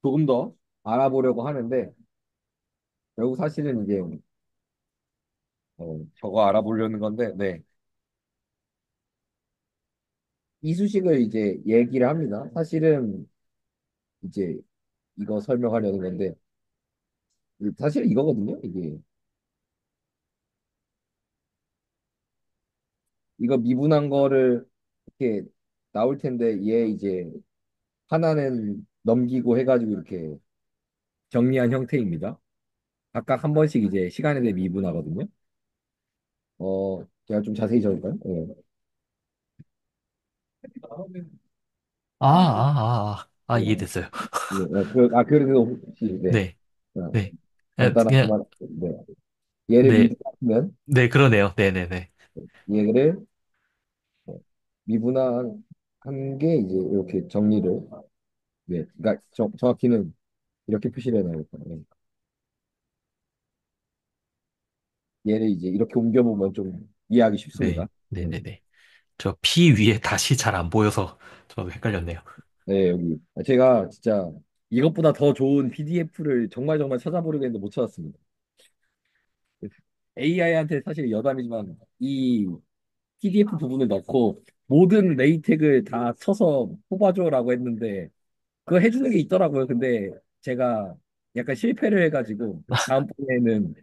조금 더 알아보려고 하는데 결국 사실은 이제 저거 알아보려는 건데 네. 이수식을 이제 얘기를 합니다. 사실은 이제 이거 설명하려는 건데 사실 이거거든요. 이게 이거 미분한 거를 이렇게 나올 텐데 얘 이제 하나는 넘기고 해가지고 이렇게 정리한 형태입니다. 각각 한 번씩 이제 시간에 대해 미분하거든요. 제가 좀 자세히 적을까요? 네. 네. 이해됐어요. 네. 그래도 혹시 네. 네, 어, 네. 그냥, 간단하게만 네. 얘를 네, 미분하면 네, 그러네요. 네네네. 얘를 미분한 한 게 이제 이렇게 정리를 네, 그러니까 정확히는 이렇게 표시를 해놔야겠다. 네. 얘를 이제 이렇게 옮겨보면 좀 이해하기 네, 쉽습니다. 네네네. 저 P 위에 다시 잘 안 보여서 저도 헷갈렸네요. 네, 여기. 제가 진짜 이것보다 더 좋은 PDF를 정말 정말 찾아보려고 했는데 못 찾았습니다. AI한테 사실 여담이지만 이 PDF 부분을 넣고 모든 레이텍을 다 쳐서 뽑아줘라고 했는데 그거 해주는 게 있더라고요. 근데 제가 약간 실패를 해가지고 다음번에는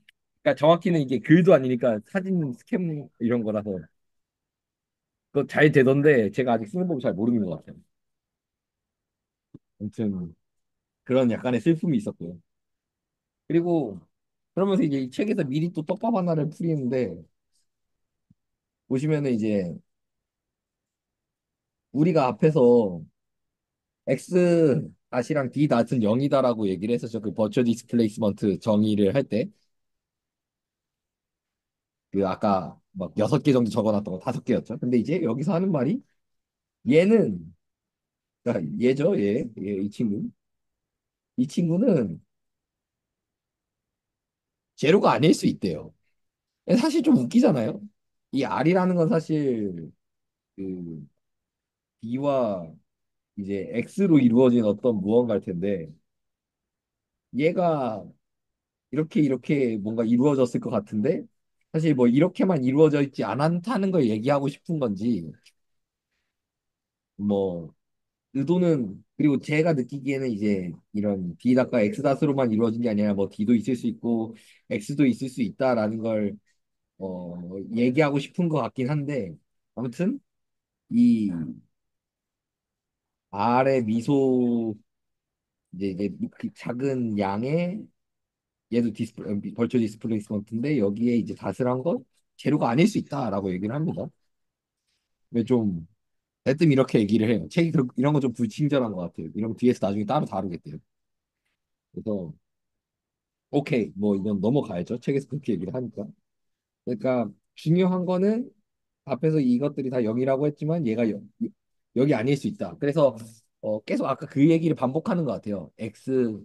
그러니까 정확히는 이게 글도 아니니까 사진 스캔 이런 거라서 그거 잘 되던데 제가 아직 쓰는 법을 잘 모르는 것 같아요. 아무튼 그런 약간의 슬픔이 있었고요. 그리고 그러면서 이제 이 책에서 미리 또 떡밥 하나를 풀이는데 보시면은 이제 우리가 앞에서 X 닷이랑 D 닷은 0이다라고 얘기를 했었죠. 그 버추어 디스플레이스먼트 정의를 할 때. 그 아까 막 6개 정도 적어놨던 거 5개였죠. 근데 이제 여기서 하는 말이 얘는 그러니까 얘죠. 이 친구. 이 친구는 제로가 아닐 수 있대요. 사실 좀 웃기잖아요. 이 R이라는 건 사실 그 D와 이제 X로 이루어진 어떤 무언가일 텐데 얘가 이렇게 뭔가 이루어졌을 것 같은데 사실 뭐 이렇게만 이루어져 있지 않다는 걸 얘기하고 싶은 건지 뭐 의도는 그리고 제가 느끼기에는 이제 이런 D 닷과 X 닷으로만 이루어진 게 아니라 뭐 D도 있을 수 있고 X도 있을 수 있다라는 걸 얘기하고 싶은 것 같긴 한데 아무튼 이 R의 미소 이제 그 작은 양의 얘도 벌초 디스플레이스먼트인데 여기에 이제 닷을 한 건 재료가 아닐 수 있다라고 얘기를 합니다. 근데 좀 대뜸 이렇게 얘기를 해요. 책이 이런 거 좀 불친절한 것 같아요. 이런 거 뒤에서 나중에 따로 다루겠대요. 그래서 오케이 뭐 이건 넘어가야죠. 책에서 그렇게 얘기를 하니까. 그러니까 중요한 거는 앞에서 이것들이 다 0이라고 했지만 얘가 여기 아닐 수 있다. 그래서 계속 아까 그 얘기를 반복하는 것 같아요. X,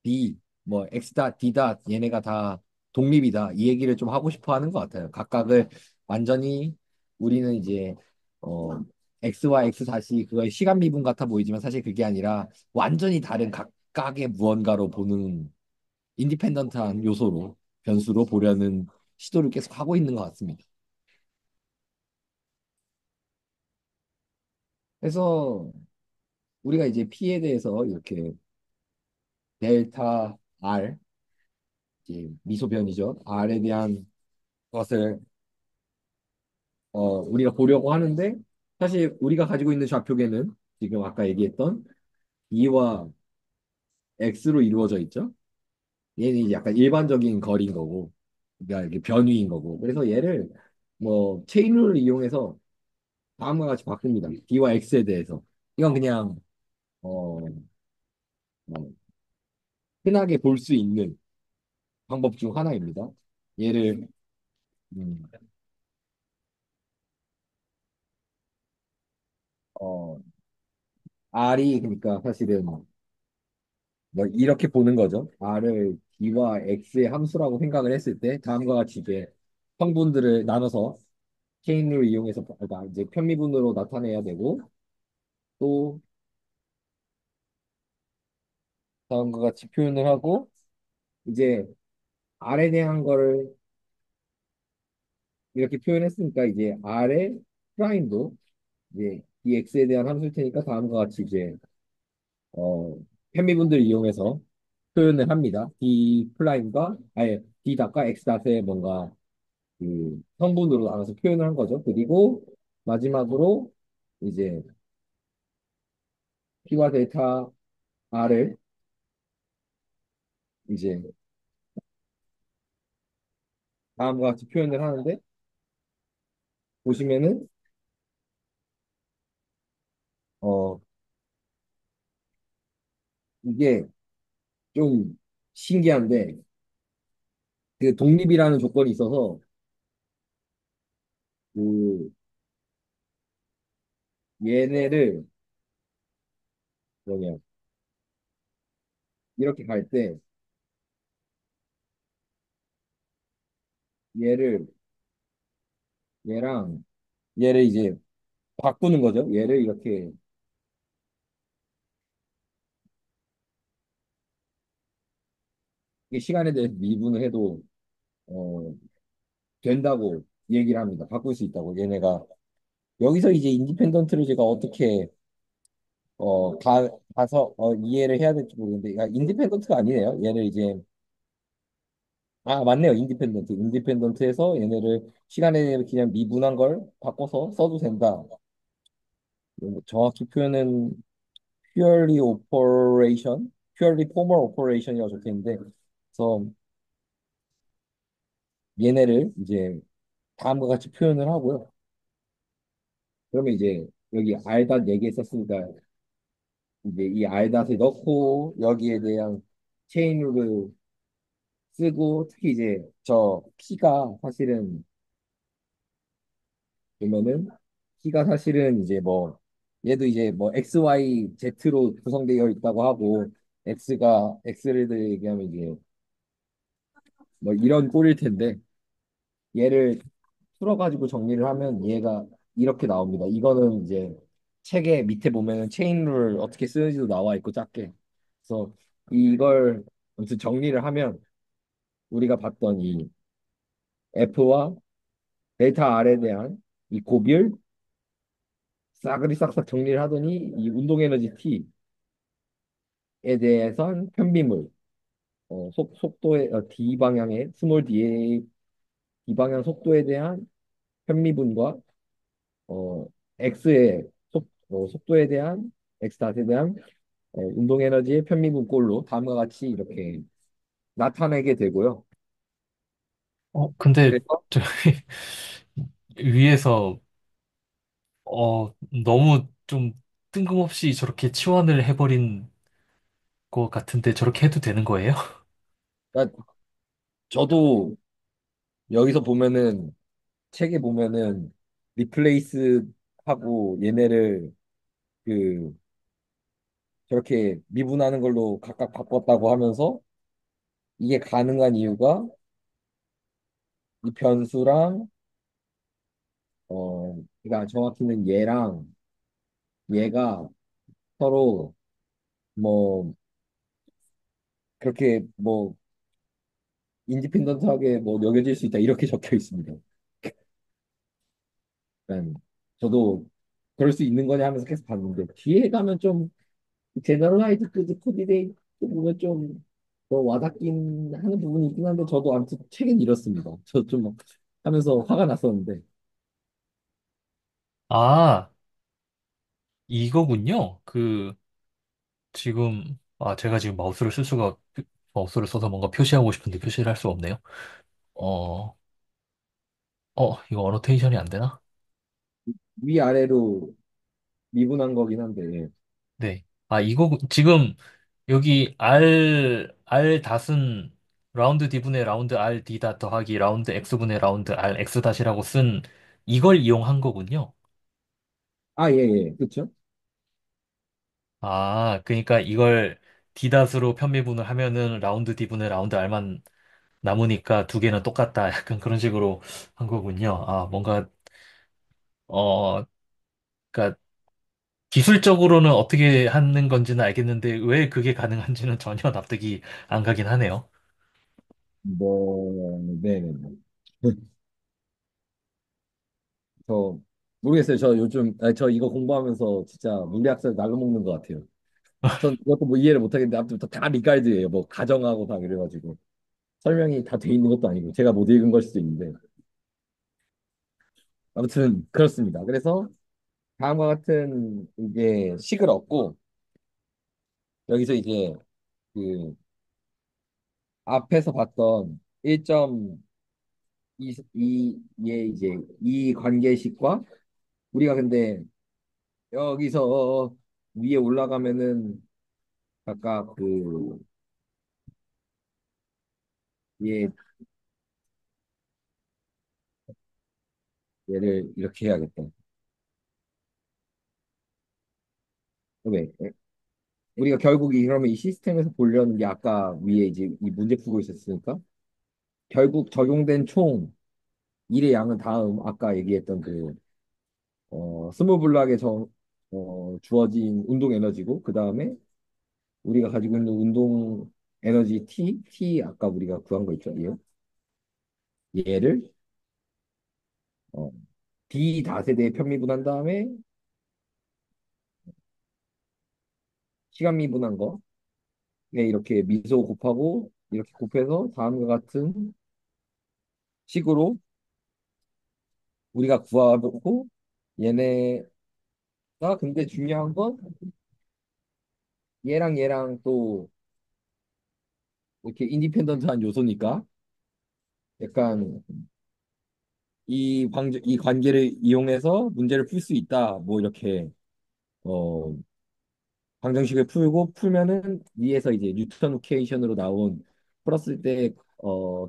D, 뭐 X 다 D 다 얘네가 다 독립이다. 이 얘기를 좀 하고 싶어 하는 것 같아요. 각각을 완전히 우리는 이제 어 X와 X 다시 그거의 시간 미분 같아 보이지만 사실 그게 아니라 완전히 다른 각각의 무언가로 보는 인디펜던트한 요소로 변수로 보려는 시도를 계속 하고 있는 것 같습니다. 그래서 우리가 이제 P에 대해서 이렇게 델타 R 이제 미소변이죠. R에 대한 것을 우리가 보려고 하는데 사실 우리가 가지고 있는 좌표계는 지금 아까 얘기했던 E와 X로 이루어져 있죠. 얘는 이제 약간 일반적인 거리인 거고, 그러니까 이게 변위인 거고. 그래서 얘를 뭐 체인룰을 이용해서 다음과 같이 바꿉니다. D와 X에 대해서. 이건 그냥 어, 뭐 흔하게 볼 수 있는 방법 중 하나입니다. 얘를 음, 어, R이 그러니까 사실은 뭐 이렇게 보는 거죠. R을 D와 X의 함수라고 생각을 했을 때 다음과 같이 이제 성분들을 나눠서 체인을 이용해서 그러니까 이제 편미분으로 나타내야 되고 또 다음과 같이 표현을 하고 이제 R에 대한 거를 이렇게 표현했으니까 이제 R의 프라임도 이제 DX에 대한 함수일 테니까 다음과 같이 이제 어, 편미분들을 이용해서 표현을 합니다. D 프라임과 아예 D 닷과 X 닷의 뭔가 그 성분으로 나눠서 표현을 한 거죠. 그리고 마지막으로 이제 P와 델타 R을 이제 다음과 같이 표현을 하는데 보시면은 어 이게 좀 신기한데 그 독립이라는 조건이 있어서 그 얘네를 뭐냐 이렇게 갈 때 얘를 얘랑 얘를 이제 바꾸는 거죠. 얘를 이렇게 이게 시간에 대해서 미분을 해도 어, 된다고 얘기를 합니다. 바꿀 수 있다고 얘네가 여기서 이제 인디펜던트를 제가 어떻게 가서 이해를 해야 될지 모르겠는데 인디펜던트가 아니네요. 얘를 이제 맞네요. 인디펜던트에서 얘네를 시간에 대해 그냥 미분한 걸 바꿔서 써도 된다. 정확히 표현은 purely operation, purely formal operation이라고 적혀 있는데 그래서 얘네를 이제 다음과 같이 표현을 하고요. 그러면 이제 여기 알닷 얘기했었으니까 이제 이 알닷을 넣고 여기에 대한 체인룰을 쓰고 특히 이제 저 P가 사실은 보면은 P가 사실은 이제 뭐 얘도 이제 뭐 X, Y, Z로 구성되어 있다고 하고 X를 얘기하면 이제 뭐 이런 꼴일 텐데 얘를 풀어가지고 정리를 하면 얘가 이렇게 나옵니다. 이거는 이제 책의 밑에 보면은 체인룰 어떻게 쓰는지도 나와 있고 작게. 그래서 이걸 아무튼 정리를 하면 우리가 봤던 이 F와 델타 R에 대한 이 고비를 싸그리 싹싹 정리를 하더니 이 운동 에너지 T에 대해선 편비물 속도의 D 방향의 스몰 D 방향 속도에 대한 편미분과 어, X의 속도에 대한 X닷에 대한 운동 에너지의 편미분꼴로 다음과 같이 이렇게 나타내게 되고요. 근데, 그래서 저, 위에서, 너무 좀 뜬금없이 저렇게 치환을 해버린 것 같은데 저렇게 해도 되는 거예요? 그러니까 저도 여기서 보면은 책에 보면은 리플레이스 하고 얘네를 그 저렇게 미분하는 걸로 각각 바꿨다고 하면서 이게 가능한 이유가 이 변수랑 그러니까 정확히는 얘랑 얘가 서로 뭐 그렇게 뭐 인디펜던트하게 뭐 여겨질 수 있다 이렇게 적혀 있습니다. 그러니까 저도 그럴 수 있는 거냐 하면서 계속 봤는데 뒤에 가면 좀 제너럴라이즈 코디네이트 보면 좀 더 와닿긴 하는 부분이 있긴 한데 저도 아무튼 책은 잃었습니다. 저 좀 하면서 화가 났었는데 아, 이거군요. 제가 지금 마우스를 써서 뭔가 표시하고 싶은데 표시를 할 수가 없네요. 어, 이거 어노테이션이 안 되나? 위아래로 미분한 거긴 한데 네. 지금 여기 R 닷은 라운드 D분의 라운드 R D 닷 더하기 라운드 X분의 라운드 R X 닷이라고 쓴 이걸 이용한 거군요. 예예 그쵸? 그러니까 이걸 D 닷으로 편미분을 하면은 라운드 D분의 라운드 R만 남으니까 두 개는 똑같다. 약간 그런 식으로 한 거군요. 어, 그러니까 기술적으로는 어떻게 하는 건지는 알겠는데 왜 그게 가능한지는 전혀 납득이 안 가긴 하네요. 뭐 네네네. 저 모르겠어요. 저 요즘 저 이거 공부하면서 진짜 물리학설 날로 먹는 것 같아요. 전 이것도 뭐 이해를 못하겠는데 아무튼 다 리까이드예요. 뭐 가정하고 다 그래가지고 설명이 다 돼 있는 것도 아니고 제가 못 읽은 걸 수도 있는데 아무튼 그렇습니다. 그래서 다음과 같은 이제 식을 얻고 여기서 이제 그 앞에서 봤던 1.2의 이제 이 관계식과 우리가 근데 여기서 위에 올라가면은 각각 얘 얘를 이렇게 해야겠다. 왜? 우리가 결국 그러면 이 시스템에서 보려는 게 아까 위에 이제 이 문제 풀고 있었으니까 결국 적용된 총 일의 양은 다음 아까 얘기했던 스모블락에 주어진 운동 에너지고 그 다음에 우리가 가지고 있는 운동 에너지 T 아까 우리가 구한 거 있죠? 얘를 어, D 다세대에 편미분한 다음에 시간 미분한 거 이렇게 미소 곱하고 이렇게 곱해서 다음과 같은 식으로 우리가 구하고 얘네가 근데 중요한 건 얘랑 얘랑 또 이렇게 인디펜던트한 요소니까 약간 이 관계를 이용해서 문제를 풀 수 있다. 뭐 이렇게 어 방정식을 풀고 풀면은 위에서 이제 뉴턴 이퀘이션으로 나온 풀었을 때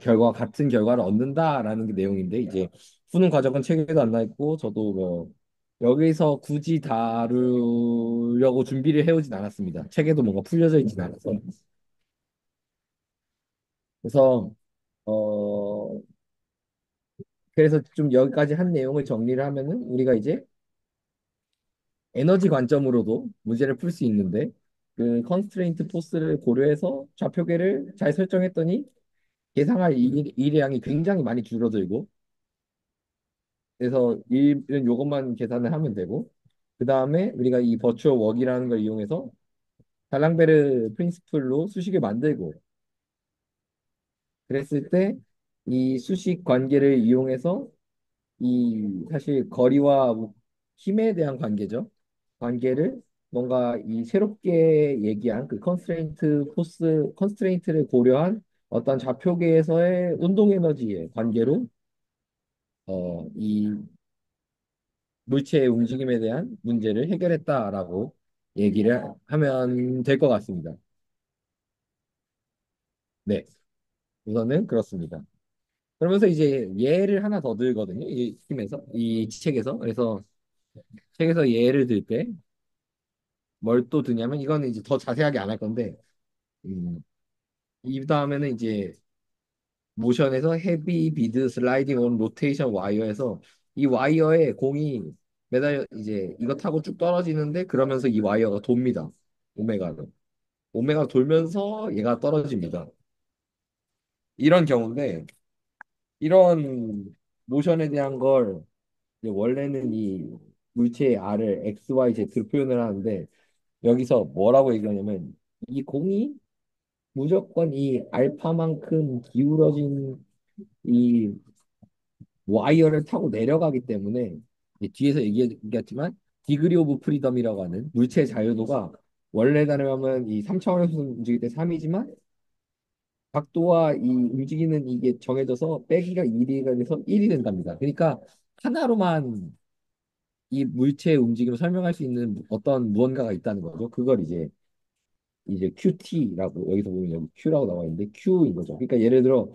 결과가 같은 결과를 얻는다라는 게 내용인데 이제 푸는 과정은 책에도 안 나 있고 저도 뭐 여기서 굳이 다루려고 준비를 해오진 않았습니다. 책에도 뭔가 풀려져 있진 않아서. 그래서 어 그래서 좀 여기까지 한 내용을 정리를 하면은 우리가 이제 에너지 관점으로도 문제를 풀 수 있는데 그 컨스트레인트 포스를 고려해서 좌표계를 잘 설정했더니 계상할 일의 양이 굉장히 많이 줄어들고 그래서 일은 요것만 계산을 하면 되고 그 다음에 우리가 이 버추얼 웍이라는 걸 이용해서 달랑베르 프린시플로 수식을 만들고 그랬을 때 이 수식 관계를 이용해서 이 사실 거리와 힘에 대한 관계죠. 관계를 뭔가 이 새롭게 얘기한 그 컨스트레인트를 고려한 어떤 좌표계에서의 운동 에너지의 관계로 이 물체의 움직임에 대한 문제를 해결했다라고 얘기를 하면 될 것 같습니다. 네, 우선은 그렇습니다. 그러면서 이제 예를 하나 더 들거든요. 이 책에서. 그래서 책에서 예를 들 때 뭘 또 드냐면 이거는 이제 더 자세하게 안 할 건데 음, 이 다음에는 이제 모션에서 헤비 비드 슬라이딩 온 로테이션 와이어에서 이 와이어에 공이 매달 이제 이거 타고 쭉 떨어지는데 그러면서 이 와이어가 돕니다. 오메가로. 오메가 돌면서 얘가 떨어집니다. 이런 경우인데 이런 모션에 대한 걸 이제 원래는 이 물체의 R을 X, Y, Z로 표현을 하는데 여기서 뭐라고 얘기하냐면 이 공이 무조건 이 알파만큼 기울어진 이 와이어를 타고 내려가기 때문에 이제 뒤에서 얘기했지만 디그리 오브 프리덤이라고 하는 물체의 자유도가 원래 단위하면 이 3차원에서 움직일 때 3이지만 각도와 이 움직이는 이게 정해져서 빼기가 1이 돼서 1이 된답니다. 그러니까 하나로만 이 물체의 움직임을 설명할 수 있는 어떤 무언가가 있다는 거죠. 그걸 이제 QT라고 여기서 보면 여기 Q라고 나와 있는데 Q인 거죠. 그러니까 예를 들어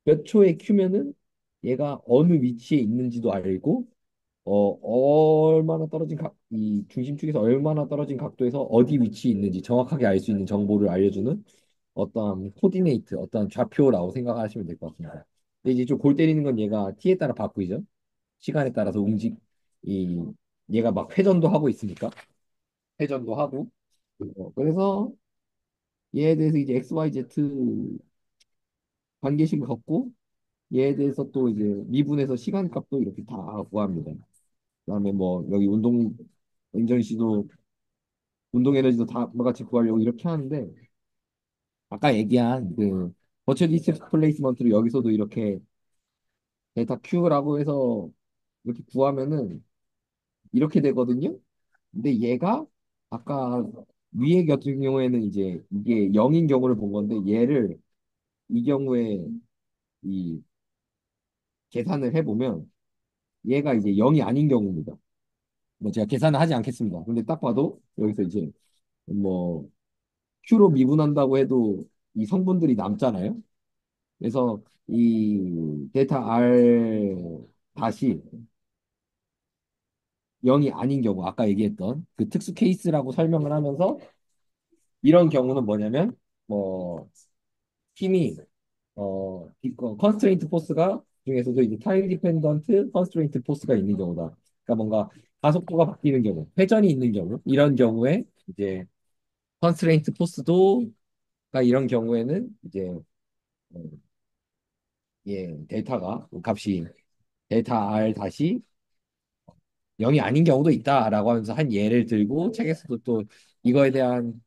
몇 초의 Q면은 얘가 어느 위치에 있는지도 알고 얼마나 떨어진 이 중심 축에서 얼마나 떨어진 각도에서 어디 위치에 있는지 정확하게 알 수 있는 정보를 알려주는 어떤 코디네이트, 어떤 좌표라고 생각하시면 될 것 같습니다. 근데 이제 좀 골 때리는 건 얘가 t에 따라 바꾸죠. 시간에 따라서 이 얘가 막 회전도 하고 있으니까 회전도 하고 그래서 얘에 대해서 이제 x, y, z 관계식을 걷고 얘에 대해서 또 이제 미분해서 시간값도 이렇게 다 구합니다. 그다음에 뭐 여기 인정 씨도 운동 에너지도 다 같이 구하려고 이렇게 하는데 아까 얘기한 그 버츄얼 디스플레이스먼트로 여기서도 이렇게 데이터 Q라고 해서 이렇게 구하면은 이렇게 되거든요. 근데 얘가 아까 위에 같은 경우에는 이제 이게 0인 경우를 본 건데 얘를 이 경우에 이 계산을 해보면 얘가 이제 0이 아닌 경우입니다. 뭐 제가 계산을 하지 않겠습니다. 근데 딱 봐도 여기서 이제 뭐 Q로 미분한다고 해도 이 성분들이 남잖아요. 그래서 이 데이터 R 다시 0이 아닌 경우 아까 얘기했던 그 특수 케이스라고 설명을 하면서 이런 경우는 뭐냐면 뭐 힘이 컨스트레인트 포스가 중에서도 이제 타임 디펜던트 컨스트레인트 포스가 있는 경우다. 그러니까 뭔가 가속도가 바뀌는 경우, 회전이 있는 경우, 이런 경우에 이제 컨스트레인트 포스도가 이런 경우에는 이제 어, 예, 델타가 값이 델타 R 다시 0이 아닌 경우도 있다라고 하면서 한 예를 들고 책에서도 또 이거에 대한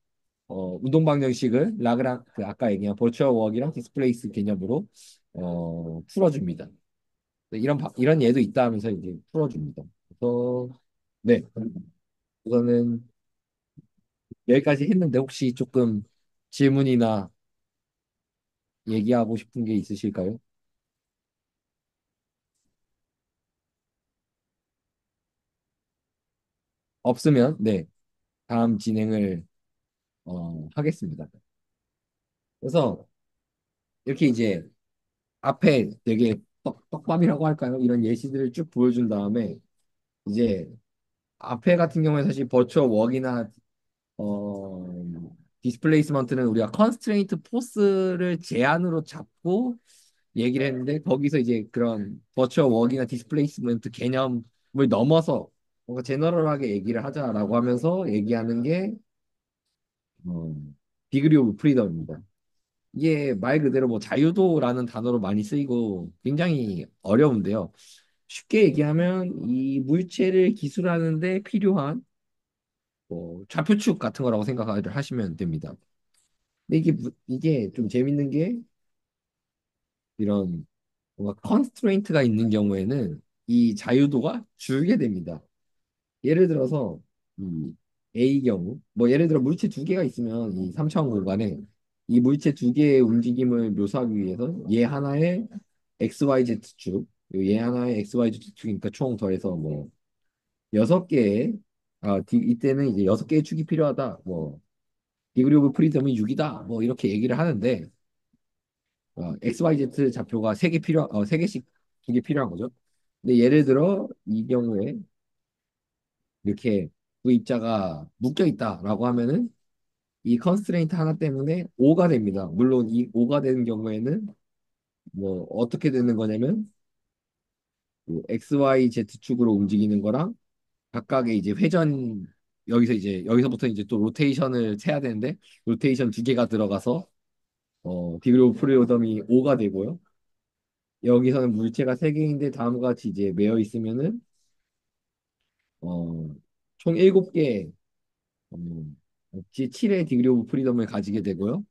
운동 방정식을 라그랑 그 아까 얘기한 버추얼 워크랑 디스플레이스 개념으로 풀어줍니다. 이런 예도 있다 하면서 이제 풀어줍니다. 그래서 네, 우선은 여기까지 했는데 혹시 조금 질문이나 얘기하고 싶은 게 있으실까요? 없으면 네, 다음 진행을 하겠습니다. 그래서 이렇게 이제 앞에 되게 떡밥이라고 할까요? 이런 예시들을 쭉 보여준 다음에 이제 앞에 같은 경우에 사실 버추얼 웍이나 디스플레이스먼트는 우리가 컨스트레인트 포스를 제한으로 잡고 얘기를 했는데 거기서 이제 그런 버추얼 웍이나 디스플레이스먼트 개념을 넘어서 뭔가 제너럴하게 얘기를 하자라고 하면서 얘기하는 게 어, 디그리 오브 프리덤입니다. 이게 말 그대로 뭐 자유도라는 단어로 많이 쓰이고 굉장히 어려운데요. 쉽게 얘기하면 이 물체를 기술하는데 필요한 뭐 좌표축 같은 거라고 생각을 하시면 됩니다. 근데 이게 좀 재밌는 게 이런 뭔가 컨스트레인트가 있는 경우에는 이 자유도가 줄게 됩니다. 예를 들어서 이 A 경우 뭐 예를 들어 물체 두 개가 있으면 이 3차원 공간에 이 물체 두 개의 움직임을 묘사하기 위해서 얘 하나의 XYZ축 얘 하나의 XYZ축이니까 총 더해서 뭐 여섯 개의 이때는 이제 여섯 개의 축이 필요하다. 뭐 디그리 오브 프리덤이 6이다. 뭐 이렇게 얘기를 하는데 XYZ 좌표가 세 개씩 두 개 필요한 거죠. 근데 예를 들어 이 경우에 이렇게 그 입자가 묶여 있다라고 하면은 이 컨스트레인트 하나 때문에 5가 됩니다. 물론 이 5가 되는 경우에는 뭐 어떻게 되는 거냐면 그 XYZ축으로 움직이는 거랑 각각의 이제 회전 여기서부터 이제 또 로테이션을 세야 되는데 로테이션 두 개가 들어가서 디그리 오브 프리오덤이 5가 되고요. 여기서는 물체가 세 개인데 다음과 같이 이제 매여 있으면은 어, 총 7개 어, 7의 디그리 오브 프리덤을 가지게 되고요.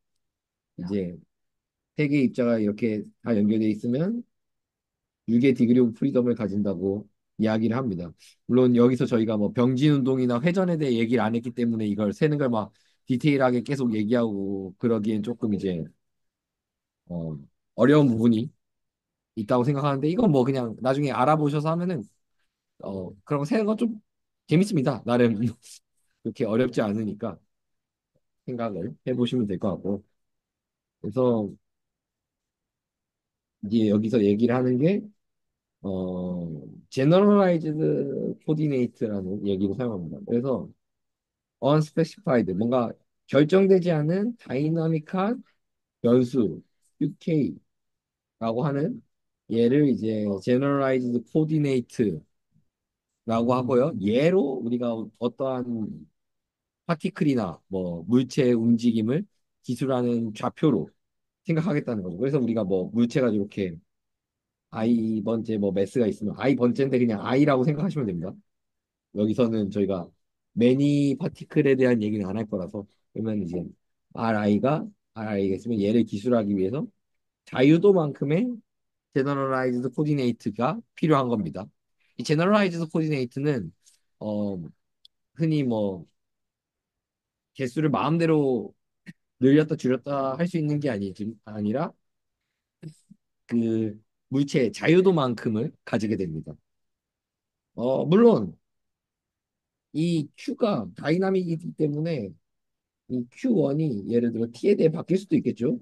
이제 세 개의 입자가 이렇게 다 연결돼 있으면 6의 디그리 오브 프리덤을 가진다고 이야기를 합니다. 물론 여기서 저희가 뭐 병진 운동이나 회전에 대해 얘기를 안 했기 때문에 이걸 세는 걸 막 디테일하게 계속 얘기하고 그러기엔 조금 이제 어, 어려운 부분이 있다고 생각하는데 이건 뭐 그냥 나중에 알아보셔서 하면은 그런 거 세는 건 좀 재밌습니다. 나름 그렇게 어렵지 않으니까 생각을 해보시면 될 것 같고 그래서 이제 여기서 얘기를 하는 게 generalized coordinate라는 얘기를 사용합니다. 그래서 unspecified 뭔가 결정되지 않은 다이나믹한 변수 QK라고 하는 얘를 이제 generalized coordinate라고 하고요. 얘로 우리가 어떠한 파티클이나 뭐 물체의 움직임을 기술하는 좌표로 생각하겠다는 거죠. 그래서 우리가 뭐 물체가 이렇게 I 번째 뭐 매스가 있으면 I 번째인데 그냥 I라고 생각하시면 됩니다. 여기서는 저희가 매니 파티클에 대한 얘기는 안 할 거라서 그러면 이제 RI가 있으면 얘를 기술하기 위해서 자유도만큼의 제너럴라이즈드 코디네이트가 필요한 겁니다. 이 제너럴라이즈드 코디네이트는 어, 흔히 뭐 개수를 마음대로 늘렸다 줄였다 할 수 있는 게 아니라 그 물체의 자유도만큼을 가지게 됩니다. 물론 이 Q가 다이나믹이기 때문에 이 Q1이 예를 들어 T에 대해 바뀔 수도 있겠죠.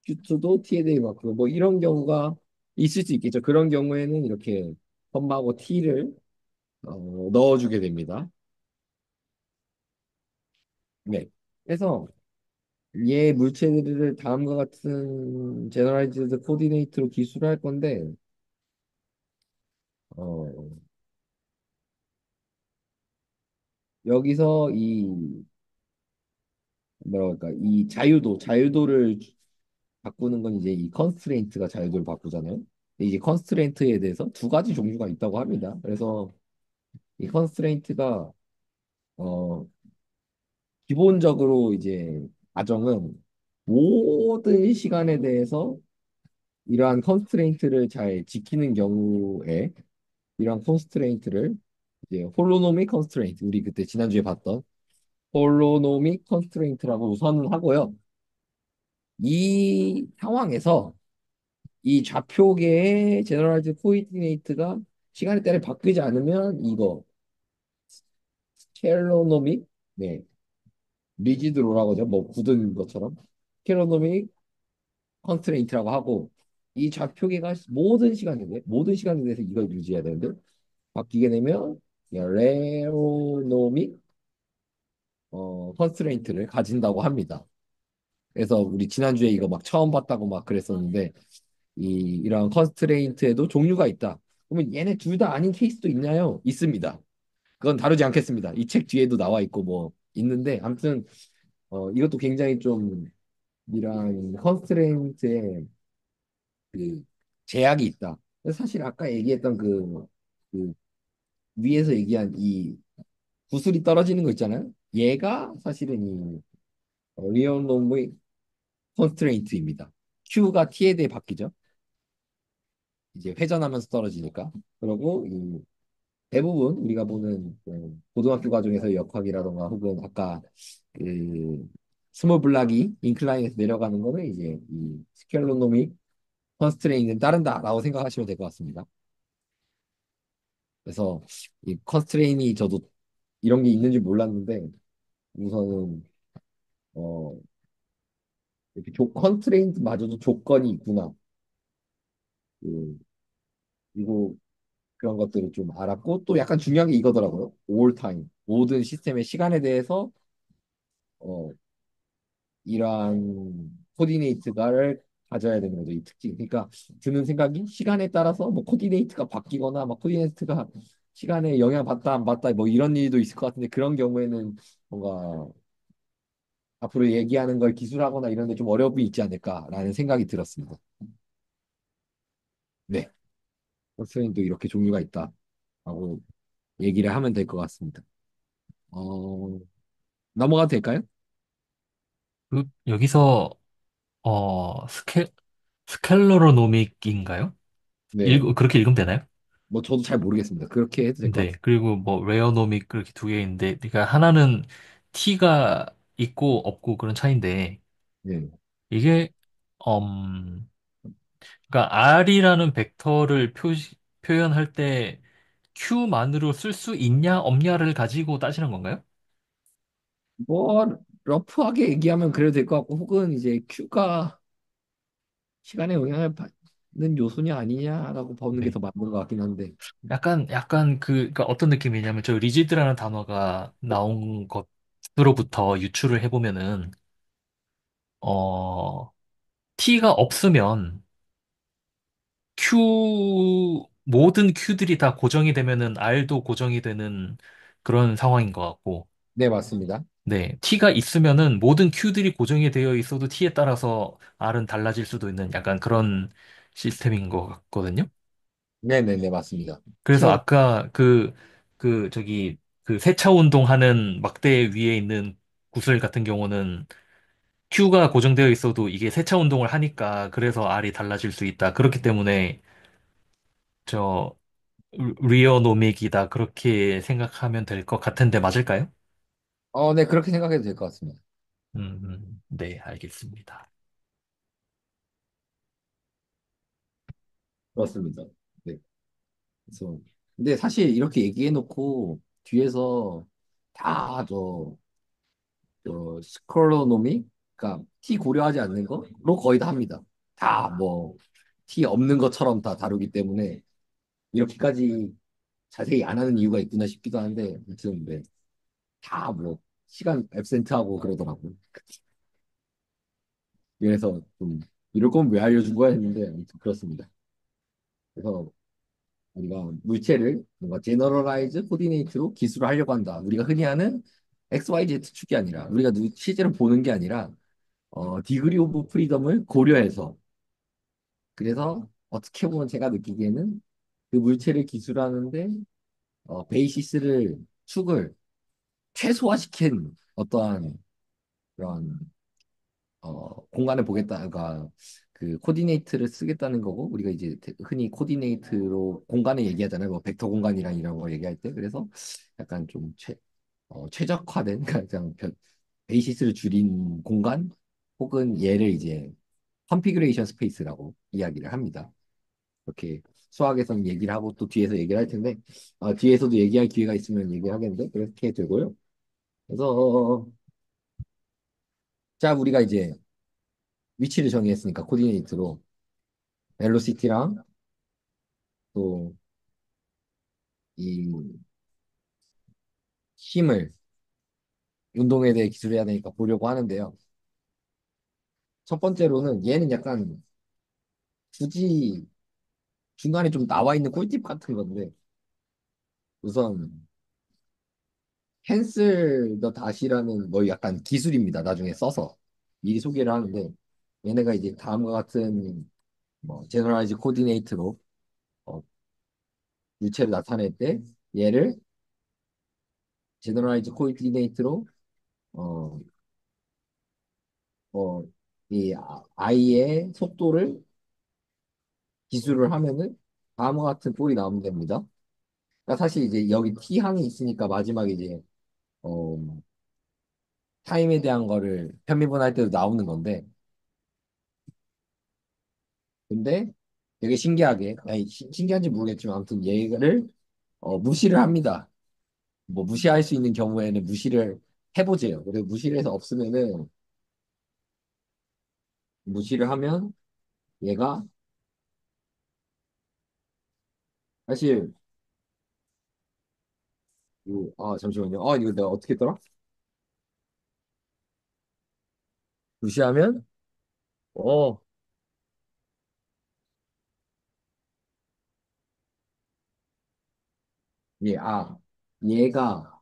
Q2도 T에 대해 바뀌고 뭐 이런 경우가 있을 수 있겠죠. 그런 경우에는 이렇게 컴마하고 T를 넣어주게 됩니다. 네. 그래서 얘 물체들을 다음과 같은 제너럴라이즈드 코디네이트로 기술할 건데 어, 여기서 이 뭐라 그럴까 이 자유도를 바꾸는 건 이제 이 컨스트레인트가 자유도를 바꾸잖아요. 근데 이제 컨스트레인트에 대해서 두 가지 종류가 있다고 합니다. 그래서 이 컨스트레인트가 어 기본적으로 이제 가정은 모든 시간에 대해서 이러한 컨스트레인트를 잘 지키는 경우에 이러한 컨스트레인트를 이제 홀로노믹 컨스트레인트 우리 그때 지난주에 봤던 홀로노믹 컨스트레인트라고 우선은 하고요. 이 상황에서 이 좌표계의 제너럴즈 코디네이트가 시간에 따라 바뀌지 않으면 이거 스켈로노믹 네 리지드로라고 하죠. 뭐 굳은 것처럼 스켈로노믹 컨스트레인트라고 하고 이 좌표계가 모든 시간에 대해서 이걸 유지해야 되는데 바뀌게 되면 레오노믹 컨스트레인트를 가진다고 합니다. 그래서 우리 지난주에 이거 막 처음 봤다고 막 그랬었는데 이런 컨스트레인트에도 종류가 있다. 그러면 얘네 둘 다 아닌 케이스도 있나요? 있습니다. 그건 다루지 않겠습니다. 이 책 뒤에도 나와 있고 뭐 있는데 아무튼 이것도 굉장히 좀 이런 컨스트레인트에 그 제약이 있다. 사실 아까 얘기했던 그 위에서 얘기한 이 구슬이 떨어지는 거 있잖아요. 얘가 사실은 이 리얼놈의 컨스트레인트입니다. Q가 T에 대해 바뀌죠. 이제 회전하면서 떨어지니까. 그리고 이 대부분 우리가 보는 고등학교 과정에서 역학이라던가 혹은 아까 그 스몰 블락이 인클라인에서 내려가는 거는 이제 이 스켈로노미 컨스트레인은 따른다라고 생각하시면 될 것 같습니다. 그래서 이 컨스트레인이 저도 이런 게 있는지 몰랐는데 우선은 어 이렇게 컨스트레인트마저도 조건이 있구나. 그, 그리고 그런 것들을 좀 알았고 또 약간 중요한 게 이거더라고요. 올 타임 모든 시스템의 시간에 대해서 어, 이러한 코디네이트가를 가져야 되는 거죠. 이 특징. 그러니까 드는 생각이 시간에 따라서 뭐 코디네이트가 바뀌거나 막 코디네이트가 시간에 영향 받다 안 받다 뭐 이런 일도 있을 것 같은데 그런 경우에는 뭔가 앞으로 얘기하는 걸 기술하거나 이런 데 좀 어려움이 있지 않을까라는 생각이 들었습니다. 네. 선생님도 이렇게 종류가 있다라고 얘기를 하면 될 것 같습니다. 어, 넘어가도 될까요? 여기서 스켈러노믹인가요? 네. 그렇게 읽으면 되나요? 뭐 저도 잘 모르겠습니다. 그렇게 해도 될 것 네. 같아요. 그리고 뭐 레어노믹 그렇게 두 개 있는데, 그러니까 하나는 T가 있고 없고 그런 차이인데, 네. 이게 그러니까 R이라는 벡터를 표현할 때 Q만으로 쓸 수 있냐 없냐를 가지고 따지는 건가요? 뭐 러프하게 얘기하면 그래도 될 것 같고 혹은 이제 Q가 시간에 영향을 받는 요소냐 아니냐라고 보는 게 네. 더 맞는 것 같긴 한데 약간 그러니까 어떤 느낌이냐면 저 리지드라는 단어가 나온 것으로부터 유추를 해보면은 어 T가 없으면 모든 Q들이 다 고정이 되면은 R도 고정이 되는 그런 상황인 것 같고, 네 맞습니다. 네, T가 있으면은 모든 Q들이 고정이 되어 있어도 T에 따라서 R은 달라질 수도 있는 약간 그런 시스템인 것 같거든요. 네네네 맞습니다. 그래서 T가 아까 저기, 그 세차 운동하는 막대 위에 있는 구슬 같은 경우는 Q가 고정되어 있어도 이게 세차 운동을 하니까 그래서 R이 달라질 수 있다. 그렇기 때문에 저 리어노믹이다. 그렇게 생각하면 될 것 같은데 맞을까요? 네 그렇게 생각해도 될 것 같습니다. 네, 알겠습니다. 그렇습니다. 네. 그래서 근데 사실 이렇게 얘기해 놓고 뒤에서 다저 스크롤노미 그러니까 T 고려하지 않는 거로 거의 다 합니다. 다 뭐 T 없는 것처럼 다 다루기 때문에 이렇게까지 자세히 안 하는 이유가 있구나 싶기도 한데 아무튼 네. 다 뭐 시간 앱센트하고 그러더라고요. 그래서 좀 이럴 거면 왜 알려준 거야 했는데 아무튼 그렇습니다. 그래서 우리가 물체를 뭔가 제너럴라이즈 코디네이트로 기술을 하려고 한다. 우리가 흔히 하는 XYZ 축이 아니라 우리가 실제로 보는 게 아니라 디그리 오브 프리덤을 고려해서 그래서 어떻게 보면 제가 느끼기에는 그 물체를 기술하는데 베이시스를 축을 최소화시킨 어떠한 그런 공간을 보겠다, 그러니까 그 코디네이트를 쓰겠다는 거고 우리가 이제 흔히 코디네이트로 공간을 얘기하잖아요. 뭐 벡터 공간이랑 이런 거 얘기할 때 그래서 약간 좀 최적화된 그냥 베이시스를 줄인 공간 혹은 얘를 이제 컨피그레이션 스페이스라고 이야기를 합니다. 이렇게 수학에서는 얘기를 하고 또 뒤에서 얘기를 할 텐데 뒤에서도 얘기할 기회가 있으면 얘기를 하겠는데 그렇게 되고요. 그래서 자 우리가 이제 위치를 정의했으니까 코디네이트로 벨로시티랑 또 이 힘을 운동에 대해 기술해야 되니까 보려고 하는데요. 첫 번째로는 얘는 약간 굳이 중간에 좀 나와 있는 꿀팁 같은 건데 우선 캔슬 더 다시라는 뭐 약간 기술입니다. 나중에 써서 미리 소개를 하는데 얘네가 이제 다음과 같은 뭐 제너럴라이즈 코디네이트로 어, 물체를 나타낼 때 얘를 제너럴라이즈 코디네이트로 어, 이 아이의 속도를 기술을 하면은 다음과 같은 꼴이 나오면 됩니다. 그러니까 사실 이제 여기 t 항이 있으니까 마지막에 이제 어, 타임에 대한 거를 편미분할 때도 나오는 건데 근데 되게 신기하게 아니 신기한지 모르겠지만 아무튼 얘를 무시를 합니다. 뭐 무시할 수 있는 경우에는 무시를 해보재요. 그리고 무시를 해서 없으면은 무시를 하면 얘가 사실 잠시만요. 이거 내가 어떻게 했더라? 무시하면 어, 얘가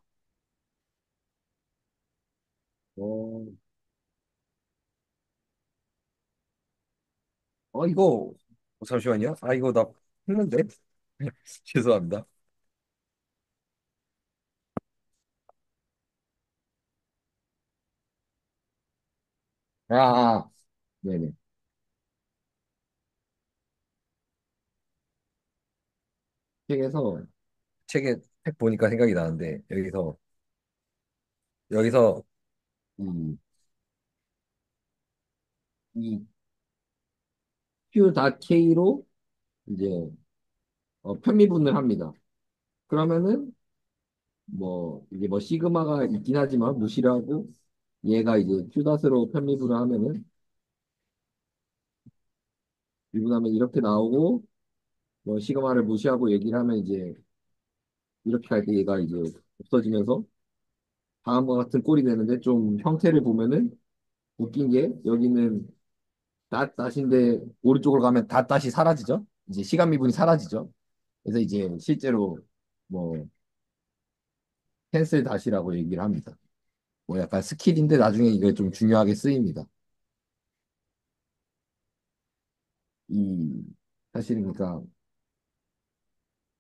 어, 이거 잠시만요. 이거 나 했는데 죄송합니다. 아, 네네. 책에서 책에 책 보니까 생각이 나는데 여기서 이, 이 Q.K로 이제 편미분을 합니다. 그러면은 뭐 이게 뭐 시그마가 있긴 하지만 무시를 하고 얘가 이제 Q.로 편미분을 하면은 미분하면 이렇게 나오고 뭐 시그마를 무시하고 얘기를 하면 이제 이렇게 할 때 얘가 이제 없어지면서 다음과 같은 꼴이 되는데 좀 형태를 보면은 웃긴 게 여기는 닷인데 오른쪽으로 가면 닷이 사라지죠. 이제 시간 미분이 사라지죠. 그래서 이제 실제로 뭐 캔슬 닷이라고 얘기를 합니다. 뭐 약간 스킬인데 나중에 이게 좀 중요하게 쓰입니다. 이 사실은 그러니까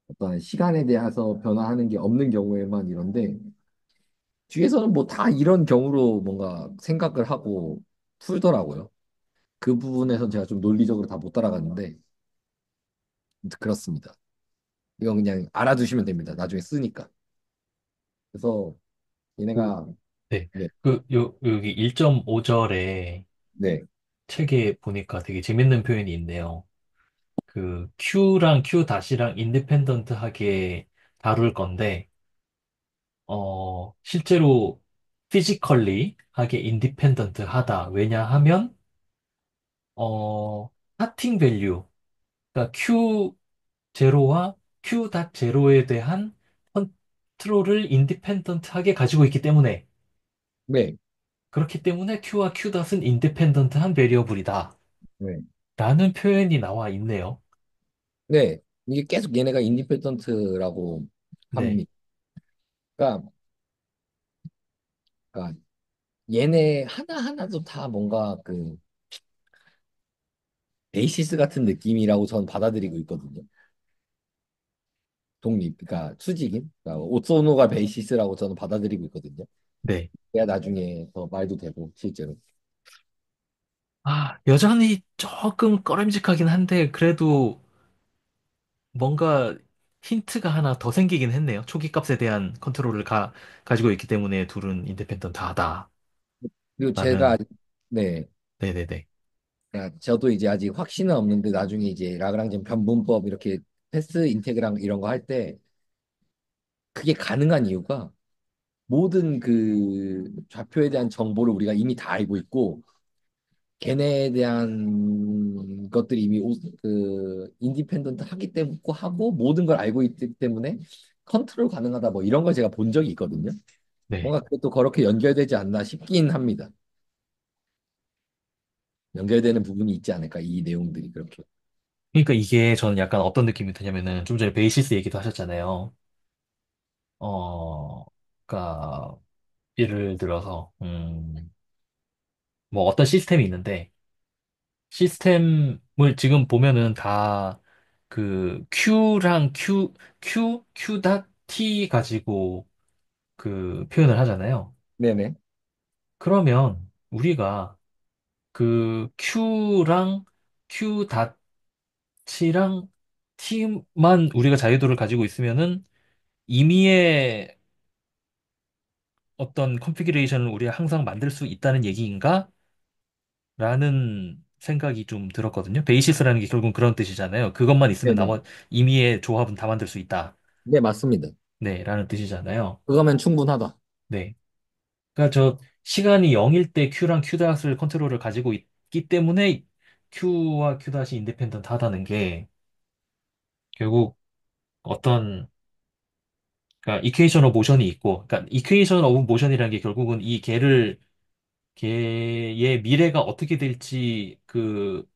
어떤 시간에 대해서 변화하는 게 없는 경우에만 이런데 뒤에서는 뭐 다 이런 경우로 뭔가 생각을 하고 풀더라고요. 그 부분에서 제가 좀 논리적으로 다 못 따라갔는데 그렇습니다. 이건 그냥 알아두시면 됩니다. 나중에 쓰니까. 그래서 그, 얘네가 네. 네, 여기 1.5절에 네, 책에 보니까 되게 재밌는 표현이 있네요. 그 Q랑 Q 다시랑 인디펜던트하게 다룰 건데, 실제로 피지컬리 하게 인디펜던트 하다. 왜냐하면, 스타팅 밸류, 그러니까 Q0와 Q.0에 대한 컨트롤을 인디펜던트하게 가지고 있기 때문에, 네, 그렇기 때문에 Q와 Q.은 인디펜던트한 베리어블이다. 네, 라는 표현이 나와 있네요. 네. 이게 계속 얘네가 인디펜던트라고 네, 합니다. 그러니까, 그러니까 얘네 하나하나도 다 뭔가 그 베이시스 같은 느낌이라고 저는 받아들이고 있거든요. 독립, 그러니까 수직인, 그러니까 오소노가 베이시스라고 저는 받아들이고 있거든요. 네. 그래야 나중에 더 말도 되고 실제로. 아, 여전히 조금 꺼림직하긴 한데, 그래도 뭔가 힌트가 하나 더 생기긴 했네요. 초기 값에 대한 컨트롤을 가지고 있기 때문에 둘은 인디펜던트하다라는. 그리고 제가 네, 네네네. 저도 이제 아직 확신은 없는데 나중에 이제 라그랑젠 변분법 이렇게 패스 인테그랑 이런 거 할 때 그게 가능한 이유가 모든 그 좌표에 대한 정보를 우리가 이미 다 알고 있고 걔네에 대한 것들이 이미 그 인디펜던트 하기 때문에 하고 모든 걸 알고 있기 때문에 컨트롤 가능하다 뭐 이런 걸 제가 본 적이 있거든요. 네. 뭔가 그것도 그렇게 연결되지 않나 싶긴 합니다. 연결되는 부분이 있지 않을까 이 내용들이 그렇게. 그러니까 이게 저는 약간 어떤 느낌이 드냐면은 좀 전에 베이시스 얘기도 하셨잖아요. 어, 그러니까 예를 들어서 뭐 어떤 시스템이 있는데 시스템을 지금 보면은 다 그 Q랑 Q 닷 T 가지고 그 표현을 하잖아요. 네네. 그러면 우리가 그 Q랑 Q 닷이랑 T만 우리가 자유도를 가지고 있으면은 임의의 어떤 컨피그레이션을 우리가 항상 만들 수 있다는 얘기인가? 라는 생각이 좀 들었거든요. 베이시스라는 게 결국은 그런 뜻이잖아요. 그것만 있으면 네네. 임의의 조합은 다 만들 수 있다. 네, 맞습니다. 네, 라는 뜻이잖아요. 그거면 충분하다. 네. 그러니까 저 시간이 0일 때 Q랑 Q닷을 컨트롤을 가지고 있기 때문에 Q와 Q닷이 인디펜던트 하다는 게 결국 어떤 그러니까 이퀘이션 오브 모션이 있고 그러니까 이퀘이션 오브 모션이라는 게 결국은 이 개의 미래가 어떻게 될지 그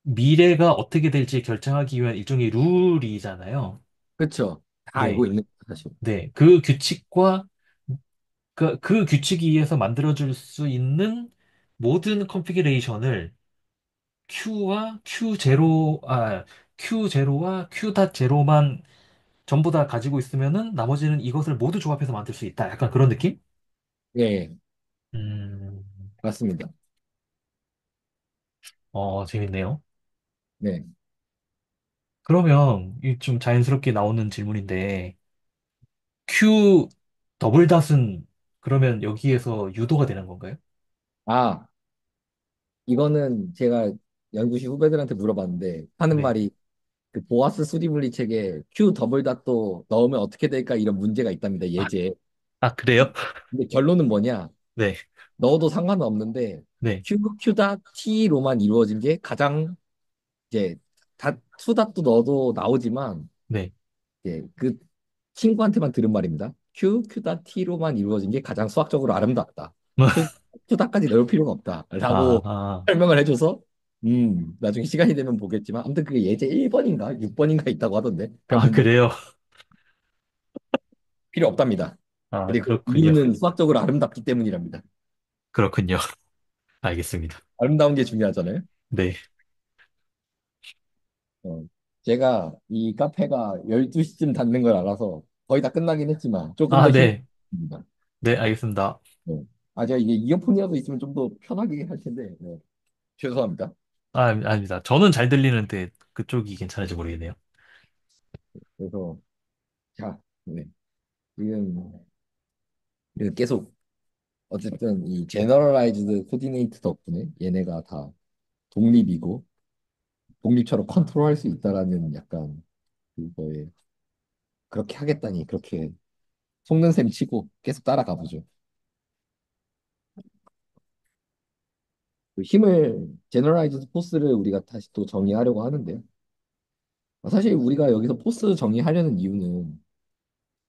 미래가 어떻게 될지 결정하기 위한 일종의 룰이잖아요. 그렇죠. 다 알고 네. 있는 거 사실. 네. 그 규칙과 그 규칙에 의해서 만들어줄 수 있는 모든 컨피그레이션을 Q0와 Q.0만 전부 다 가지고 있으면은 나머지는 이것을 모두 조합해서 만들 수 있다. 약간 그런 느낌? 네, 음, 맞습니다. 재밌네요. 네. 그러면 이 좀 자연스럽게 나오는 질문인데, Q 더블 닷은 그러면 여기에서 유도가 되는 건가요? 아, 이거는 제가 연구시 후배들한테 물어봤는데 하는 네. 말이 그 보아스 수리 물리책에 Q 더블 닷도 넣으면 어떻게 될까 이런 문제가 있답니다. 예제. 아, 그래요? 근데 결론은 뭐냐? 네, 넣어도 상관은 없는데 네, Q 닷 T로만 이루어진 게 가장 이제 투 닷도 넣어도 나오지만 네. 그 친구한테만 들은 말입니다. Q T로만 이루어진 게 가장 수학적으로 아름답다. Q다까지 넣을 필요가 없다. 아, 라고 아, 설명을 해줘서, 나중에 시간이 되면 보겠지만, 아무튼 그게 예제 1번인가 6번인가 있다고 하던데, 아, 변분법 그래요? 필요 없답니다. 아, 그리고 그렇군요. 이유는 수학적으로 아름답기 때문이랍니다. 그렇군요. 알겠습니다. 아름다운 게 중요하잖아요. 네. 어, 제가 이 카페가 12시쯤 닫는 걸 알아서 거의 다 끝나긴 했지만, 조금 아, 더 네. 힘듭니다. 네, 알겠습니다. 네. 아, 제가 이게 이어폰이라도 있으면 좀 더 편하게 할 텐데, 네. 죄송합니다. 아, 아닙니다. 저는 잘 들리는데 그쪽이 괜찮을지 모르겠네요. 그래서 자, 네. 지금 계속 어쨌든 이 제너럴라이즈드 코디네이트 덕분에 얘네가 다 독립이고 독립처럼 컨트롤할 수 있다라는 약간 그거에 그렇게 하겠다니 그렇게 속는 셈 치고 계속 따라가 보죠. 그 힘을 제너럴라이즈드 포스를 우리가 다시 또 정의하려고 하는데요. 사실 우리가 여기서 포스 정의하려는 이유는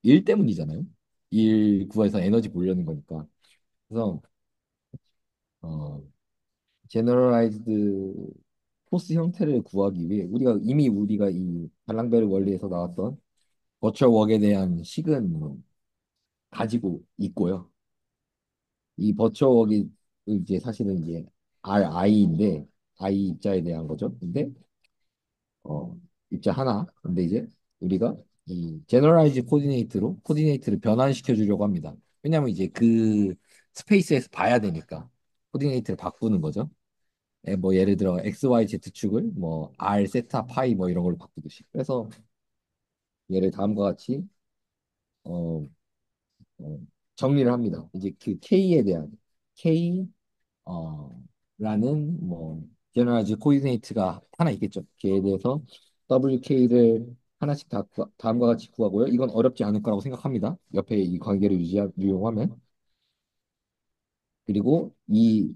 일 때문이잖아요. 일 구해서 에너지 보려는 거니까. 그래서 어 제너럴라이즈드 포스 형태를 구하기 위해 우리가 이 발랑베르 원리에서 나왔던 버추얼 웍에 대한 식은 가지고 있고요. 이 버추얼 웍이 이제 사실은 이제 RI인데 I 입자에 대한 거죠. 근데 어 입자 하나. 근데 이제 우리가 이 제너럴라이즈 코디네이트를 변환시켜 주려고 합니다. 왜냐면 이제 그 스페이스에서 봐야 되니까 코디네이트를 바꾸는 거죠. 뭐 예를 들어 x, y, z 축을 뭐 r, 세타, 파이 뭐 이런 걸로 바꾸듯이. 그래서 얘를 다음과 같이 어, 어, 정리를 합니다. 이제 그 k에 대한 k 라는 뭐 제너럴즈 코디네이트가 하나 있겠죠. 걔에 대해서 wk를 하나씩 다음과 같이 구하고요. 이건 어렵지 않을 거라고 생각합니다. 옆에 이 관계를 유용하면. 그리고 이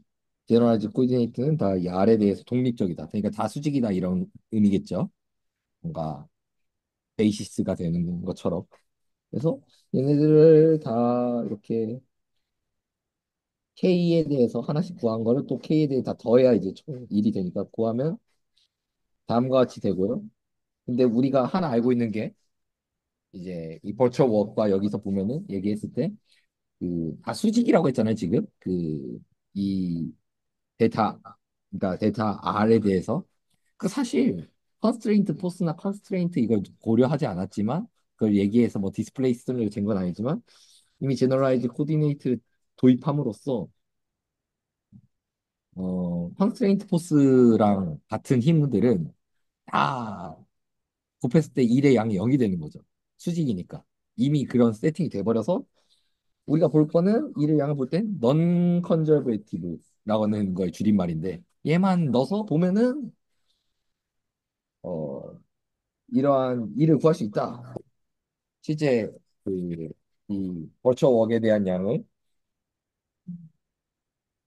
제너럴즈 코디네이트는 다 이 r에 대해서 독립적이다. 그러니까 다 수직이다 이런 의미겠죠. 뭔가 베이시스가 되는 것처럼. 그래서 얘네들을 다 이렇게 K에 대해서 하나씩 구한 거를 또 K에 대해 다 더해야 이제 총 1이 되니까 구하면 다음과 같이 되고요. 근데 우리가 하나 알고 있는 게 이제 이 버추얼 워크가 여기서 보면은 얘기했을 때 그 다 수직이라고 했잖아요, 지금. 이 데이터 그러니까 데이터 R에 대해서 그 사실 컨스트레인트 포스나 컨스트레인트 이걸 고려하지 않았지만 그걸 얘기해서 뭐 디스플레이스를 잰 건 아니지만 이미 제너럴라이즈 코디네이트를 도입함으로써 컨스트레인트 포스랑 같은 힘들은 다 곱했을 때 1의 양이 0이 되는 거죠. 수직이니까. 이미 그런 세팅이 돼버려서 우리가 볼 거는 1의 양을 볼 땐 non conservative라고는 거의 줄임말인데 얘만 넣어서 보면은 어, 이러한 1을 구할 수 있다. 실제 이 버추얼 웍에 대한 양을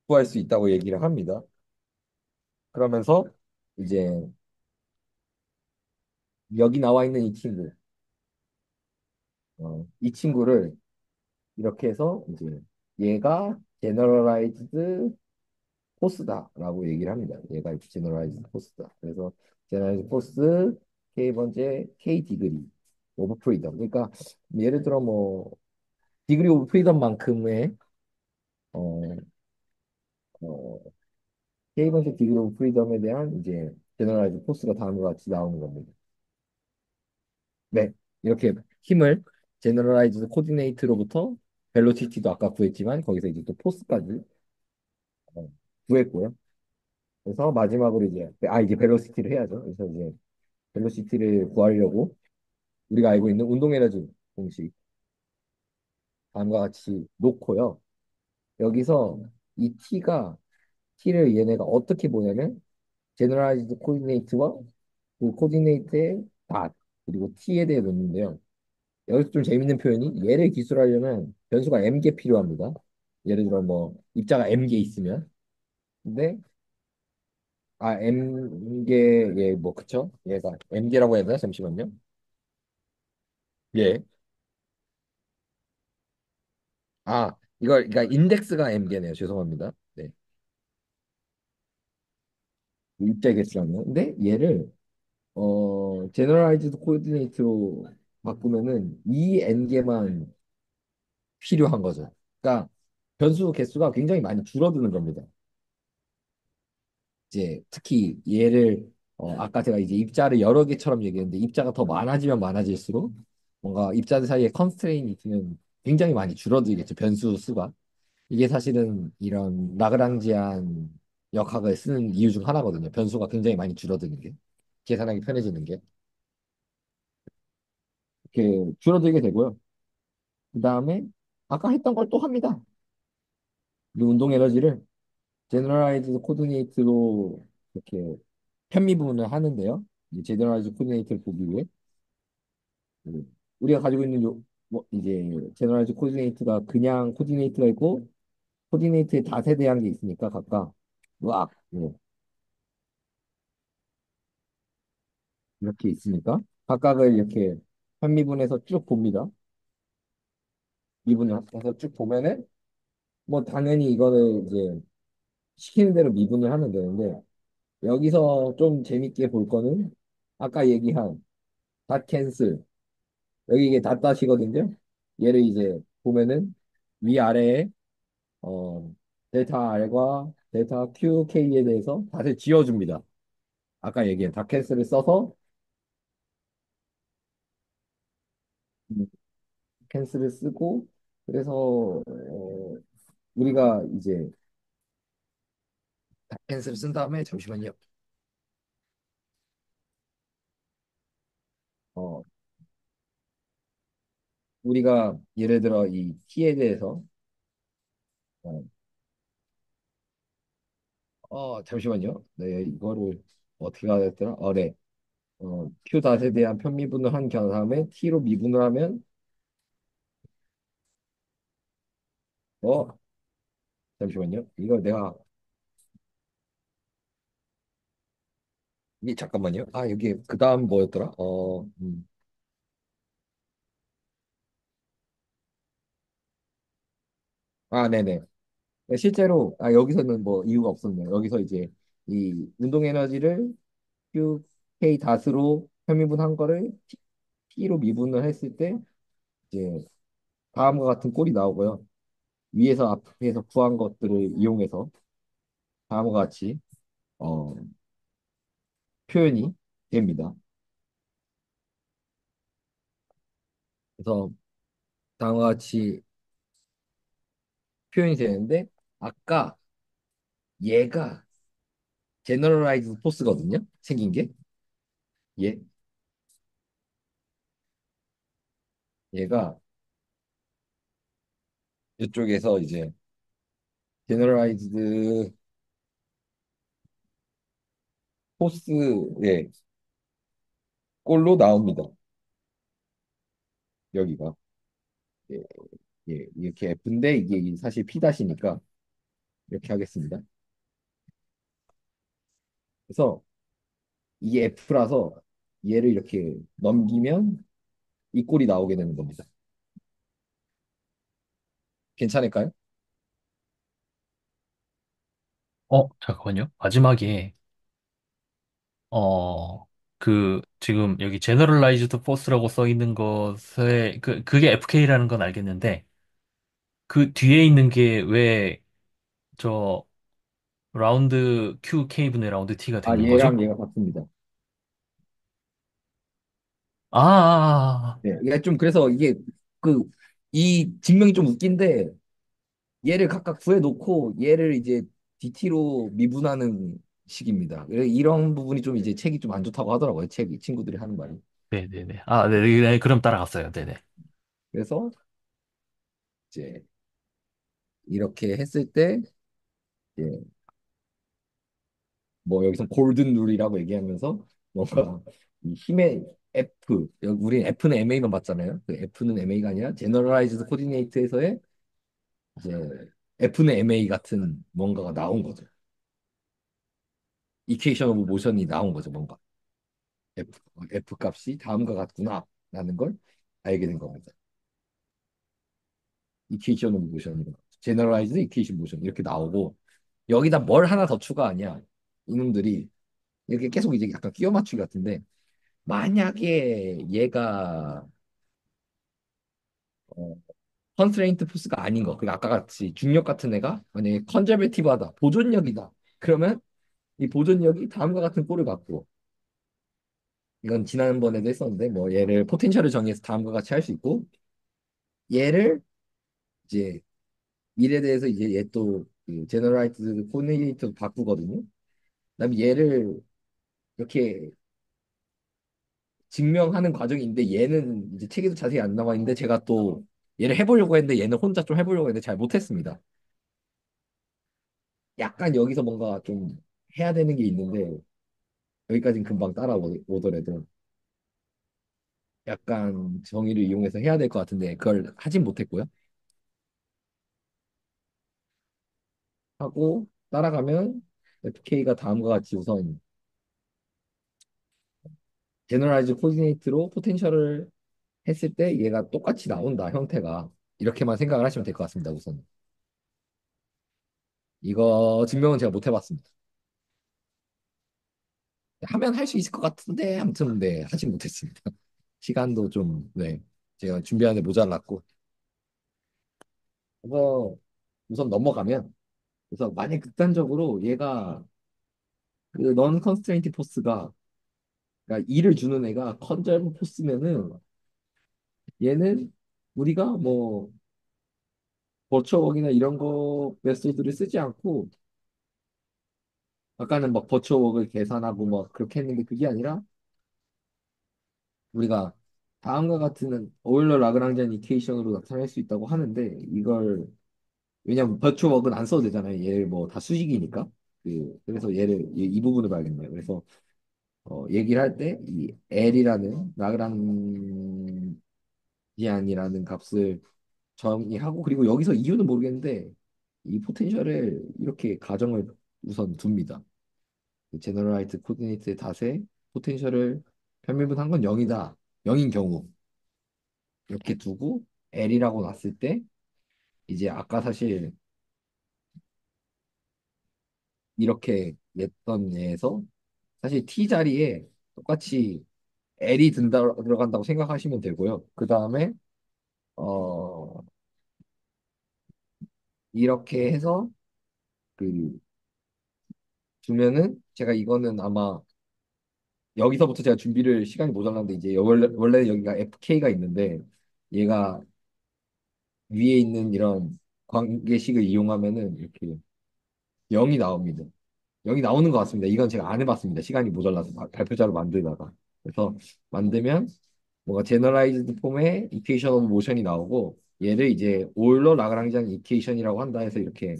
구할 수 있다고 얘기를 합니다. 그러면서 이제 여기 나와 있는 이 친구를 이렇게 해서 이제 얘가 generalized 포스다라고 얘기를 합니다. 얘가 generalized 포스다. 그래서 generalized 포스 K번째 K 디그리 오브 프리덤. 그러니까 예를 들어 뭐 디그리 오브 프리덤만큼의 어, 어, K번째 디그리 오브 프리덤에 대한 이제 generalized 포스가 다음과 같이 나오는 겁니다. 네, 이렇게 힘을 generalized 코디네이트로부터 벨로시티도 아까 구했지만 거기서 이제 또 포스까지 어, 구했고요. 그래서 마지막으로 이제 벨로시티를 해야죠. 그래서 이제 벨로시티를 구하려고 우리가 알고 있는 운동 에너지 공식 다음과 같이 놓고요. 여기서 이 t를 얘네가 어떻게 보냐면 제너럴라이즈드 코디네이트와 그 코디네이트의 닷 그리고 t에 대해 놓는데요. 여기서 좀 재밌는 표현이 얘를 기술하려면 변수가 m개 필요합니다. 예를 들어 뭐 입자가 m개 있으면 근데 m개 얘뭐 그쵸? 얘가 m개라고 해야 되나? 잠시만요. 예. 이걸 그러니까 인덱스가 m개네요. 죄송합니다. 네. 입자 개수라는. 근데 얘를 제너럴라이즈드 코디네이트로 바꾸면은 이 n개만 필요한 거죠. 그러니까 변수 개수가 굉장히 많이 줄어드는 겁니다. 이제 특히 얘를 아까 제가 이제 입자를 여러 개처럼 얘기했는데 입자가 더 많아지면 많아질수록 뭔가 입자들 사이에 컨스트레인트는 굉장히 많이 줄어들겠죠. 변수 수가. 이게 사실은 이런 라그랑지안 역학을 쓰는 이유 중 하나거든요. 변수가 굉장히 많이 줄어드는 게. 계산하기 편해지는 게. 이렇게 줄어들게 되고요. 그 다음에 아까 했던 걸 또 합니다. 이 운동 에너지를 제너럴라이즈드 코디네이트로 이렇게 편미분을 하는데요. 이 제너럴라이즈드 코디네이트를 보기 위해 우리가 가지고 있는 이제 제너럴라이즈드 코디네이트가 그냥 코디네이트가 있고 코디네이트의 닷에 대한 게 있으니까 각각 으악 이렇게 있으니까 각각을 이렇게 편미분해서 쭉 봅니다. 미분해서 쭉 보면은 뭐 당연히 이거를 이제 시키는 대로 미분을 하면 되는데 여기서 좀 재밌게 볼 거는 아까 얘기한 닷 캔슬. 여기 이게 닷닷이거든요. 얘를 이제 보면은 위아래에 델타 R과 델타 QK에 대해서 닷을 지워줍니다. 아까 얘기한 닷 캔슬을 써서 음, 캔슬을 쓰고 그래서 우리가 이제 닷 캔슬을 쓴 다음에 잠시만요. 어, 우리가 예를 들어 이 T에 대해서 어, 잠시만요. 네, 이거를 어떻게 가야 됐더라? 네. Q 닷에 대한 편미분을 한 다음에 T로 미분을 하면 어, 잠시만요. 이거 내가 이게 잠깐만요. 여기 그 다음 뭐였더라? 네네. 네, 실제로 여기서는 뭐 이유가 없었네요. 여기서 이제 이 운동 에너지를 QK 닷으로 편미분한 거를 T로 미분을 했을 때 이제 다음과 같은 꼴이 나오고요. 위에서 앞에서 구한 것들을 이용해서 다음과 같이 어, 표현이 됩니다. 그래서 다음과 같이 표현이 되는데 아까 얘가 제너럴라이즈 포스거든요. 생긴 게 얘 얘가 이쪽에서 이제 제너럴라이즈드 포스의 꼴로 나옵니다. 여기가 예, 이렇게 F인데 이게 사실 P-이니까 이렇게 하겠습니다. 그래서 이게 F라서 얘를 이렇게 넘기면 이 꼴이 나오게 되는 겁니다. 괜찮을까요? 잠깐만요. 마지막에, 지금 여기 Generalized Force라고 써 있는 것에, 그게 FK라는 건 알겠는데, 그 뒤에 있는 게 왜, 저, 라운드 QK분의 라운드 T가 되는 거죠? 얘랑 얘가 같습니다. 아, 아, 네, 이게 좀 그래서 이게 그 이 증명이 좀 웃긴데 얘를 각각 구해놓고 얘를 이제 DT로 미분하는 식입니다. 이런 부분이 좀 이제 책이 좀 안 좋다고 하더라고요. 책이 친구들이 하는 말이. 네네네. 네, 그럼 따라갔어요. 네네. 그래서 이제 이렇게 했을 때 예, 뭐 여기서 골든 룰이라고 얘기하면서 뭔가 이 힘의 F 우리 F는 MA만 봤잖아요. 그 F는 MA가 아니라 제너럴라이즈드 코디네이트에서의 이제 F는 MA 같은 뭔가가 나온 거죠. 이퀘이션 오브 모션이 나온 거죠. 뭔가 F 값이 다음과 같구나라는 걸 알게 된 겁니다. 이퀘이션 오브 모션, 제너럴라이즈드 이퀘이션 모션 이렇게 나오고 여기다 뭘 하나 더 추가하냐 이놈들이 이렇게 계속 이제 약간 끼워 맞추기 같은데 만약에 얘가 어, 컨스트레인트 포스가 아닌 거, 그 아까 같이 중력 같은 애가 만약에 컨저베티브하다, 보존력이다. 그러면 이 보존력이 다음과 같은 꼴을 갖고 이건 지난번에도 했었는데 뭐 얘를 포텐셜을 정의해서 다음과 같이 할 수 있고 얘를 이제 일에 대해서 이제 얘 또그 제너라이트 코디네이터 바꾸거든요. 그다음에 얘를 이렇게 증명하는 과정인데 얘는 이제 책에도 자세히 안 나와 있는데 제가 또 얘를 해보려고 했는데 얘는 혼자 좀 해보려고 했는데 잘 못했습니다. 약간 여기서 뭔가 좀 해야 되는 게 있는데 여기까지는 금방 따라오더라도 약간 정의를 이용해서 해야 될 것 같은데 그걸 하진 못했고요. 하고 따라가면 FK가 다음과 같이 우선 제너럴라이즈 코디네이트로 포텐셜을 했을 때 얘가 똑같이 나온다 형태가 이렇게만 생각을 하시면 될 것 같습니다. 우선 이거 증명은 제가 못 해봤습니다. 하면 할 수 있을 것 같은데 아무튼 네 하지 못했습니다. 시간도 좀 네 제가 준비하는데 모자랐고 그래서 우선 넘어가면 그래서 만약 극단적으로 얘가 그 넌 컨스트레인트 포스가 그러니까 2를 주는 애가 컨저브 포스면은 얘는 우리가 뭐 버추어웍이나 이런 거 메소드를 쓰지 않고 아까는 막 버추어웍을 계산하고 막 그렇게 했는데 그게 아니라 우리가 다음과 같은 오일러 라그랑지안 이퀘이션으로 나타낼 수 있다고 하는데 이걸 왜냐면 버추어웍은 안 써도 되잖아요. 얘를 뭐 다 수식이니까. 그래서 얘를 이 부분을 봐야겠네요. 그래서 얘기를 할 때 이 L이라는 라그랑지안이라는 값을 정의하고 그리고 여기서 이유는 모르겠는데 이 포텐셜을 이렇게 가정을 우선 둡니다. 제너럴라이트 코디네이트의 닷에 포텐셜을 편미분한 건 0이다. 0인 경우 이렇게 두고 L이라고 놨을 때 이제 아까 사실 이렇게 냈던 예에서 사실 T 자리에 똑같이 L이 들어간다고 생각하시면 되고요. 그 다음에 어 이렇게 해서 그 두면은 제가 이거는 아마 여기서부터 제가 준비를 시간이 모자랐는데 이제 원래 여기가 FK가 있는데 얘가 위에 있는 이런 관계식을 이용하면은 이렇게 0이 나옵니다. 0이 나오는 것 같습니다. 이건 제가 안 해봤습니다. 시간이 모자라서 발표자로 만들다가 그래서 만들면 뭔가 제너라이즈드 폼의 이퀘이션 오브 모션이 나오고 얘를 이제 오일러 라그랑지안 이퀘이션이라고 한다 해서 이렇게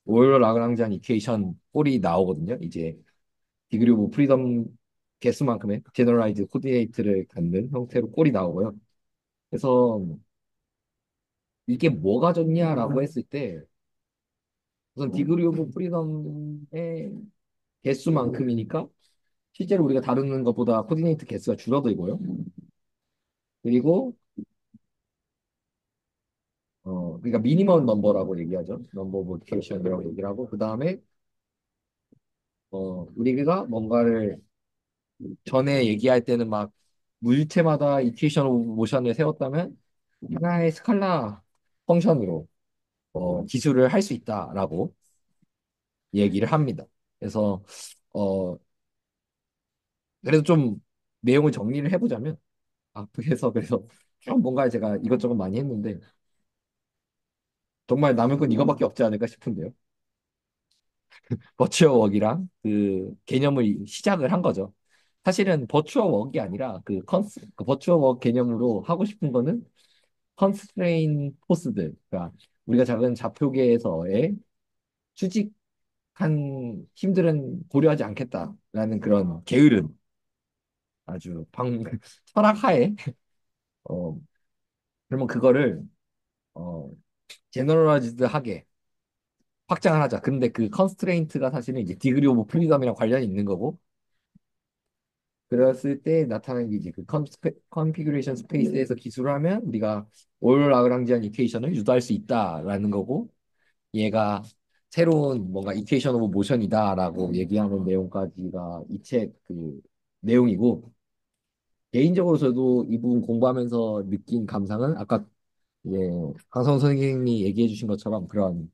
오일러 라그랑지안 이퀘이션 꼴이 나오거든요. 이제 디그리 오브 프리덤 개수만큼의 제너라이즈 코디네이트를 갖는 형태로 꼴이 나오고요. 그래서 이게 뭐가 좋냐라고 했을 때 우선 디그리 오브 프리덤의 개수만큼이니까 실제로 우리가 다루는 것보다 코디네이트 개수가 줄어들고요. 그리고 그러니까 미니멈 넘버라고 얘기하죠. 넘버 오브 디케이션이라고 얘기를 하고 그 다음에 우리가 뭔가를 전에 얘기할 때는 막 물체마다 이퀘이션 오브 모션을 세웠다면 하나의 스칼라 펑션으로 기술을 할 수 있다라고 얘기를 합니다. 그래서 어 그래도 좀 내용을 정리를 해보자면 그래서 좀 뭔가 제가 이것저것 많이 했는데 정말 남을 건 이거밖에 없지 않을까 싶은데요. 버추어웍이랑 그 개념을 시작을 한 거죠. 사실은 버추어웍이 아니라 그 버추어웍 개념으로 하고 싶은 거는 컨스트레인 포스들, 그러니까 우리가 작은 좌표계에서의 수직한 힘들은 고려하지 않겠다라는 그런 게으른 아주 철학하에 어 그러면 그거를 어 제너럴라이즈드하게 확장을 하자. 근데 그 컨스트레인트가 사실은 이제 디그리 오브 프리덤이랑 관련이 있는 거고 그랬을 때 나타나는 게 이제 그 컨피규레이션 스페이스에서 기술을 하면 우리가 올 라그랑지안 이퀘이션을 유도할 수 있다라는 거고 얘가 새로운 뭔가 이퀘이션 오브 모션이다라고 얘기하는 내용까지가 이 책 그 내용이고 개인적으로 저도 이 부분 공부하면서 느낀 감상은 아까 예, 강성 선생님이 얘기해 주신 것처럼 그런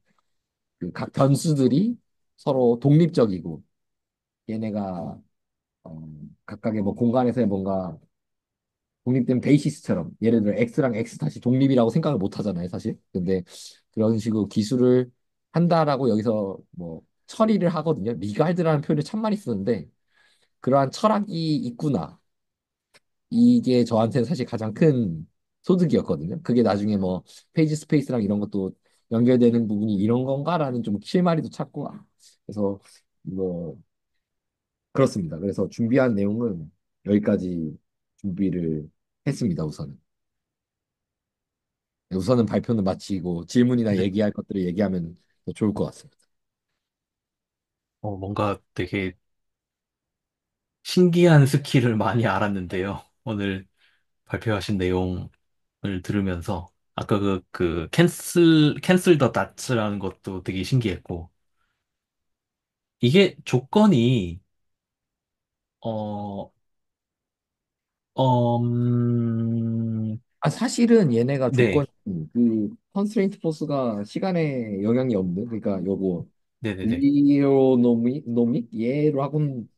그각 변수들이 서로 독립적이고 얘네가 각각의 뭐 공간에서의 뭔가 독립된 베이시스처럼 예를 들어 X랑 X 다시 독립이라고 생각을 못 하잖아요, 사실. 근데 그런 식으로 기술을 한다라고 여기서 뭐 처리를 하거든요. 리갈드라는 표현을 참 많이 쓰는데 그러한 철학이 있구나. 이게 저한테는 사실 가장 큰 소득이었거든요. 그게 나중에 뭐 페이지 스페이스랑 이런 것도 연결되는 부분이 이런 건가라는 좀 실마리도 찾고 그래서 뭐 그렇습니다. 그래서 준비한 내용은 여기까지 준비를 했습니다, 우선은. 우선은 발표는 마치고 질문이나 네. 얘기할 것들을 얘기하면 더 좋을 것 같습니다. 뭔가 되게 신기한 스킬을 많이 알았는데요. 오늘 발표하신 내용을 들으면서 아까 캔슬 더 다츠라는 것도 되게 신기했고 이게 조건이 어, 아, 사실은 얘네가 네, 조건이 그 컨스트레인트 포스가 시간에 영향이 없는 그러니까 요거 네네네. 리오노믹 얘로 하고는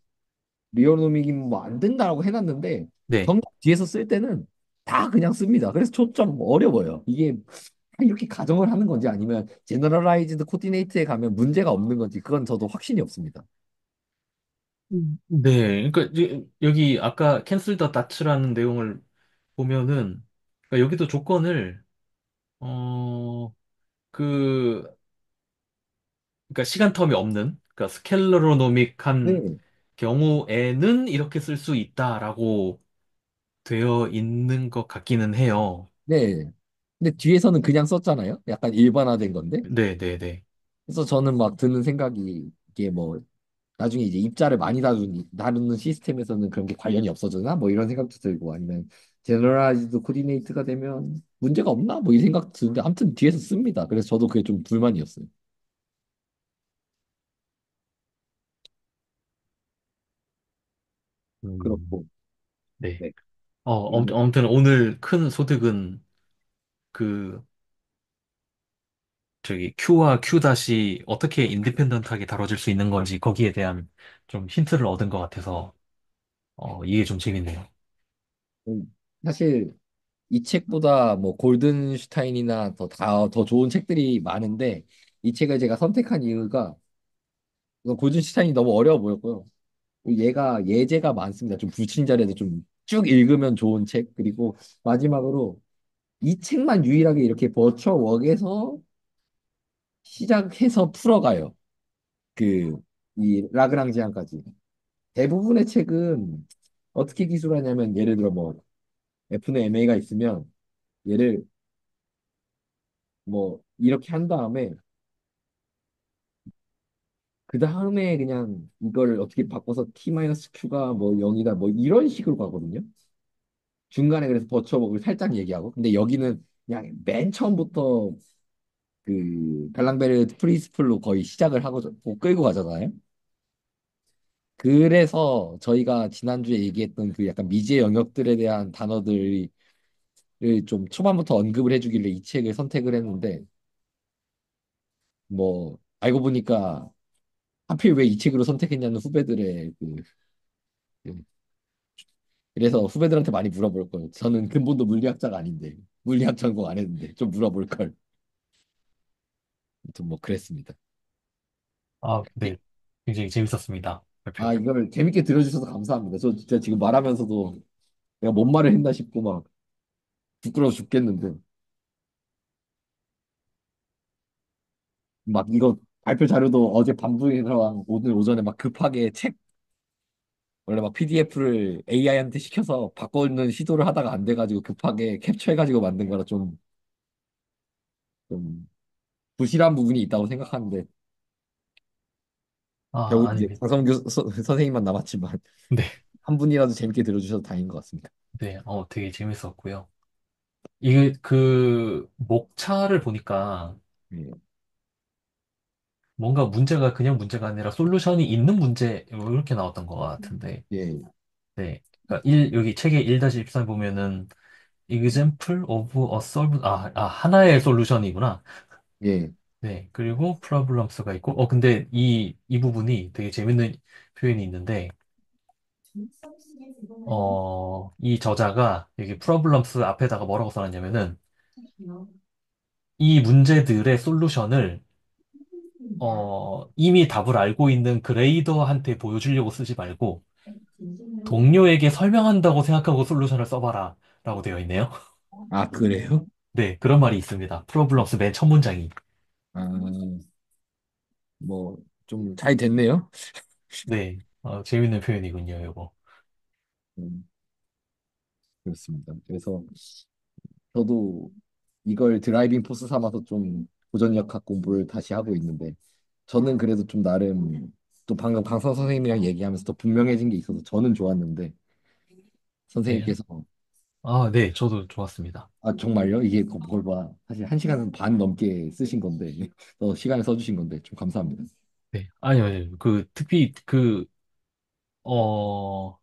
리오노믹이면 뭐 안 된다라고 해놨는데 네. 정작 뒤에서 쓸 때는 다 그냥 씁니다. 그래서 초점 어려워요. 이게 이렇게 가정을 하는 건지 아니면 제너럴라이즈드 코디네이트에 가면 문제가 없는 건지 그건 저도 확신이 없습니다. 네. 그러니까 여기 아까 캔슬 더 다츠라는 내용을 보면은 그러니까 여기도 조건을 어, 그 그러니까 시간 텀이 없는 그러니까 스켈러로노믹한 네, 경우에는 이렇게 쓸 수 있다라고 되어 있는 것 같기는 해요. 네. 근데 뒤에서는 그냥 썼잖아요. 약간 일반화된 건데. 네, 네, 네. 그래서 저는 막 드는 생각이 이게 뭐 나중에 이제 입자를 많이 다루는 시스템에서는 그런 게 관련이 없어지나 뭐 이런 생각도 들고 아니면 제너럴라이즈드 코디네이트가 되면 문제가 없나 뭐 이 생각도 드는데 아무튼 뒤에서 씁니다. 그래서 저도 그게 좀 불만이었어요. 음, 그렇고 네. 네 그리고 아무튼 오늘 큰 소득은 그 저기 Q와 Q 다시 어떻게 인디펜던트하게 다뤄질 수 있는 건지 거기에 대한 좀 힌트를 얻은 것 같아서 이게 좀 재밌네요. 사실 이 책보다 뭐 골든슈타인이나 더 좋은 책들이 많은데 이 책을 제가 선택한 이유가 우선 골든슈타인이 너무 어려워 보였고요. 얘가 예제가 많습니다. 좀 불친절해도 좀 쭉 읽으면 좋은 책. 그리고 마지막으로 이 책만 유일하게 이렇게 버추어웍에서 시작해서 풀어가요. 그, 이 라그랑지안까지. 대부분의 책은 어떻게 기술하냐면 예를 들어 뭐 F는 MA가 있으면 얘를 뭐 이렇게 한 다음에 그 다음에 그냥 이걸 어떻게 바꿔서 T-Q가 뭐 0이다 뭐 이런 식으로 가거든요. 중간에 그래서 버추어웍을 살짝 얘기하고 근데 여기는 그냥 맨 처음부터 그 발랑베르 프리스플로 거의 시작을 하고 끌고 가잖아요. 그래서 저희가 지난주에 얘기했던 그 약간 미지의 영역들에 대한 단어들을 좀 초반부터 언급을 해주길래 이 책을 선택을 했는데 뭐 알고 보니까 하필 왜 이 책으로 선택했냐는 후배들의 그- 그래서 후배들한테 많이 물어볼 걸. 저는 근본도 물리학자가 아닌데 물리학 전공 안 했는데 좀 물어볼 걸. 아무튼 뭐 그랬습니다. 아, 네. 굉장히 재밌었습니다. 아 발표. 이걸 재밌게 들어주셔서 감사합니다. 저 진짜 지금 말하면서도 내가 뭔 말을 했나 싶고 막 부끄러워 죽겠는데 막 이거 발표 자료도 어제 밤중이랑 오늘 오전에 막 급하게 책 원래 막 PDF를 AI한테 시켜서 바꾸는 시도를 하다가 안 돼가지고 급하게 캡처해가지고 만든 거라 좀 부실한 부분이 있다고 생각하는데 아, 결국 이제 아닙니다. 강성규 선생님만 남았지만 네. 한 분이라도 재밌게 들어주셔서 다행인 것 같습니다. 네. 되게 재밌었고요. 이게 그 목차를 보니까 예, 뭔가 문제가 그냥 문제가 아니라 솔루션이 있는 문제 이렇게 나왔던 것 같은데. 예, 네. 그러니까 여기 책의 1-13 보면은 example of a solved 하나의 솔루션이구나. 예. 네. 그리고 problems가 있고 근데 이 부분이 되게 재밌는 표현이 있는데 이 저자가 여기 problems 앞에다가 뭐라고 써놨냐면은 이 문제들의 솔루션을 이미 답을 알고 있는 그레이더한테 보여주려고 쓰지 말고 동료에게 설명한다고 생각하고 솔루션을 써봐라 라고 되어 있네요. 아, 그래요? 네, 그런 말이 있습니다. 프로블럼스 맨 첫 문장이. 아, 뭐, 좀 잘 됐네요. 네, 재밌는 표현이군요, 이거. 음, 그렇습니다. 그래서 저도 이걸 드라이빙 포스 삼아서 좀 고전역학 공부를 다시 하고 있는데 저는 그래도 좀 나름 또 방금 강선 선생님이랑 얘기하면서 더 분명해진 게 있어서 저는 좋았는데 네, 선생님께서 네, 저도 좋았습니다. 아 정말요? 이게 그걸 봐 사실 1시간 반 넘게 쓰신 건데 더 시간을 써주신 건데 좀 감사합니다. 네, 아니요, 아니요. 특히, 어,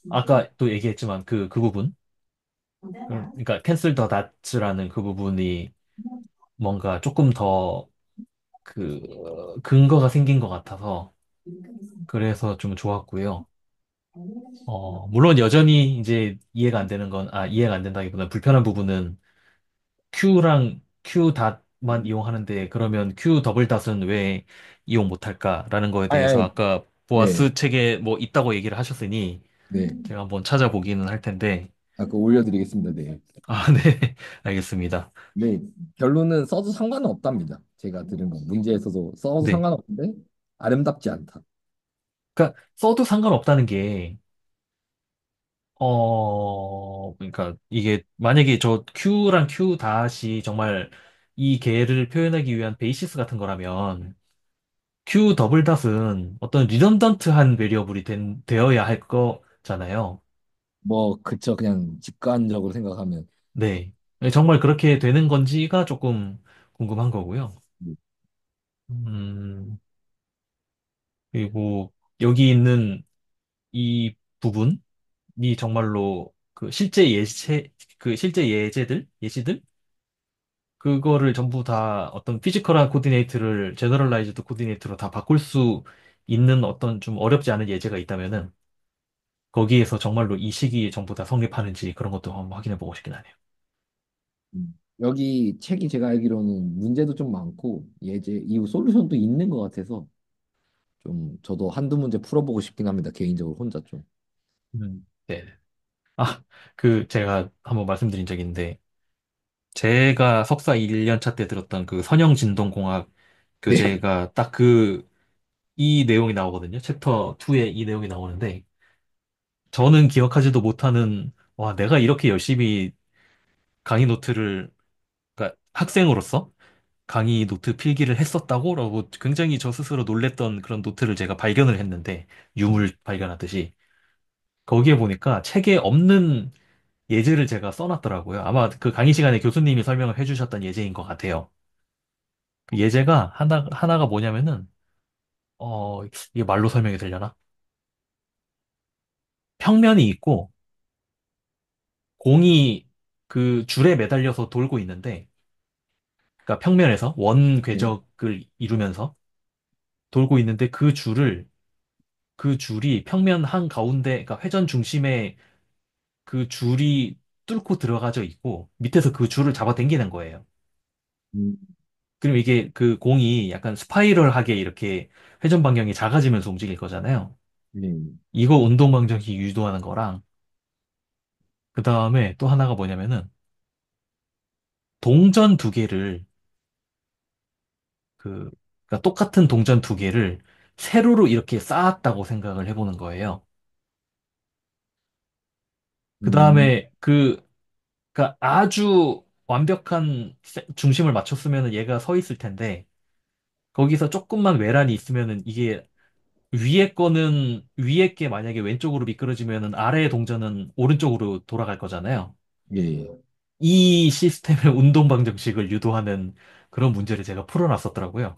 아까 또 얘기했지만 그 부분? 그러니까 캔슬 더 낫츠라는 그 부분이 뭔가 조금 더 그 근거가 생긴 것 같아서 그래서 좀 좋았고요. 물론 여전히 이제 이해가 안 된다기보다는 불편한 부분은 Q랑 Q 닷만 이용하는데 그러면 Q 더블 닷은 왜 이용 못할까라는 거에 아니, 대해서 아니, 아까 네, 보아스 책에 뭐 있다고 얘기를 하셨으니 네. 제가 한번 찾아보기는 할 텐데. 아까 올려드리겠습니다. 네. 아, 네. 알겠습니다. 네, 결론은 써도 상관은 없답니다. 제가 들은 건 문제에서도 써도 네. 상관없는데 아름답지 않다. 그러니까 써도 상관없다는 게 그러니까 이게 만약에 저 Q랑 Q 닷이 정말 이 개를 표현하기 위한 베이시스 같은 거라면 Q 더블 닷은 어떤 리던던트한 베리어블이 되어야 할 거잖아요. 뭐 그쵸, 그냥 직관적으로 생각하면. 네. 정말 그렇게 되는 건지가 조금 궁금한 거고요. 음, 그리고 여기 있는 이 부분이 정말로 그 실제 예시들? 그거를 전부 다 어떤 피지컬한 코디네이트를 제너럴라이즈드 코디네이트로 다 바꿀 수 있는 어떤 좀 어렵지 않은 예제가 있다면은 거기에서 정말로 이 시기에 전부 다 성립하는지 그런 것도 한번 확인해 보고 싶긴 하네요. 여기 책이 제가 알기로는 문제도 좀 많고 예제 이후 솔루션도 있는 것 같아서 좀 저도 한두 문제 풀어보고 싶긴 합니다. 개인적으로 혼자 좀. 네. 아, 제가 한번 말씀드린 적이 있는데 제가 석사 1년 차 때 들었던 그 선형진동공학 네. 교재가 딱 이 내용이 나오거든요. 챕터 2에 이 내용이 나오는데 저는 기억하지도 못하는 와, 내가 이렇게 열심히 강의 노트를 그러니까 학생으로서 강의 노트 필기를 했었다고? 라고 굉장히 저 스스로 놀랬던 그런 노트를 제가 발견을 했는데, 유물 발견하듯이. 거기에 보니까 책에 없는 예제를 제가 써놨더라고요. 아마 그 강의 시간에 교수님이 설명을 해주셨던 예제인 것 같아요. 그 예제가 하나가 뭐냐면은, 이게 말로 설명이 되려나? 평면이 있고, 공이 그 줄에 매달려서 돌고 있는데, 그러니까 평면에서 원 네. 궤적을 이루면서 돌고 있는데 그 줄이 평면 한 가운데, 그러니까 회전 중심에 그 줄이 뚫고 들어가져 있고 밑에서 그 줄을 잡아 당기는 거예요. 음, 그럼 이게 그 공이 약간 스파이럴하게 이렇게 회전 방향이 작아지면서 움직일 거잖아요. 네. 이거 운동 방정식 유도하는 거랑 그 다음에 또 하나가 뭐냐면은 동전 두 개를 그 그러니까 똑같은 동전 두 개를 세로로 이렇게 쌓았다고 생각을 해보는 거예요. 그 음, 다음에 그러니까 아주 완벽한 중심을 맞췄으면 얘가 서 있을 텐데 거기서 조금만 외란이 있으면은 이게 위에 게 만약에 왼쪽으로 미끄러지면은 아래의 동전은 오른쪽으로 돌아갈 거잖아요. 예. 이 시스템의 운동 방정식을 유도하는 그런 문제를 제가 풀어놨었더라고요.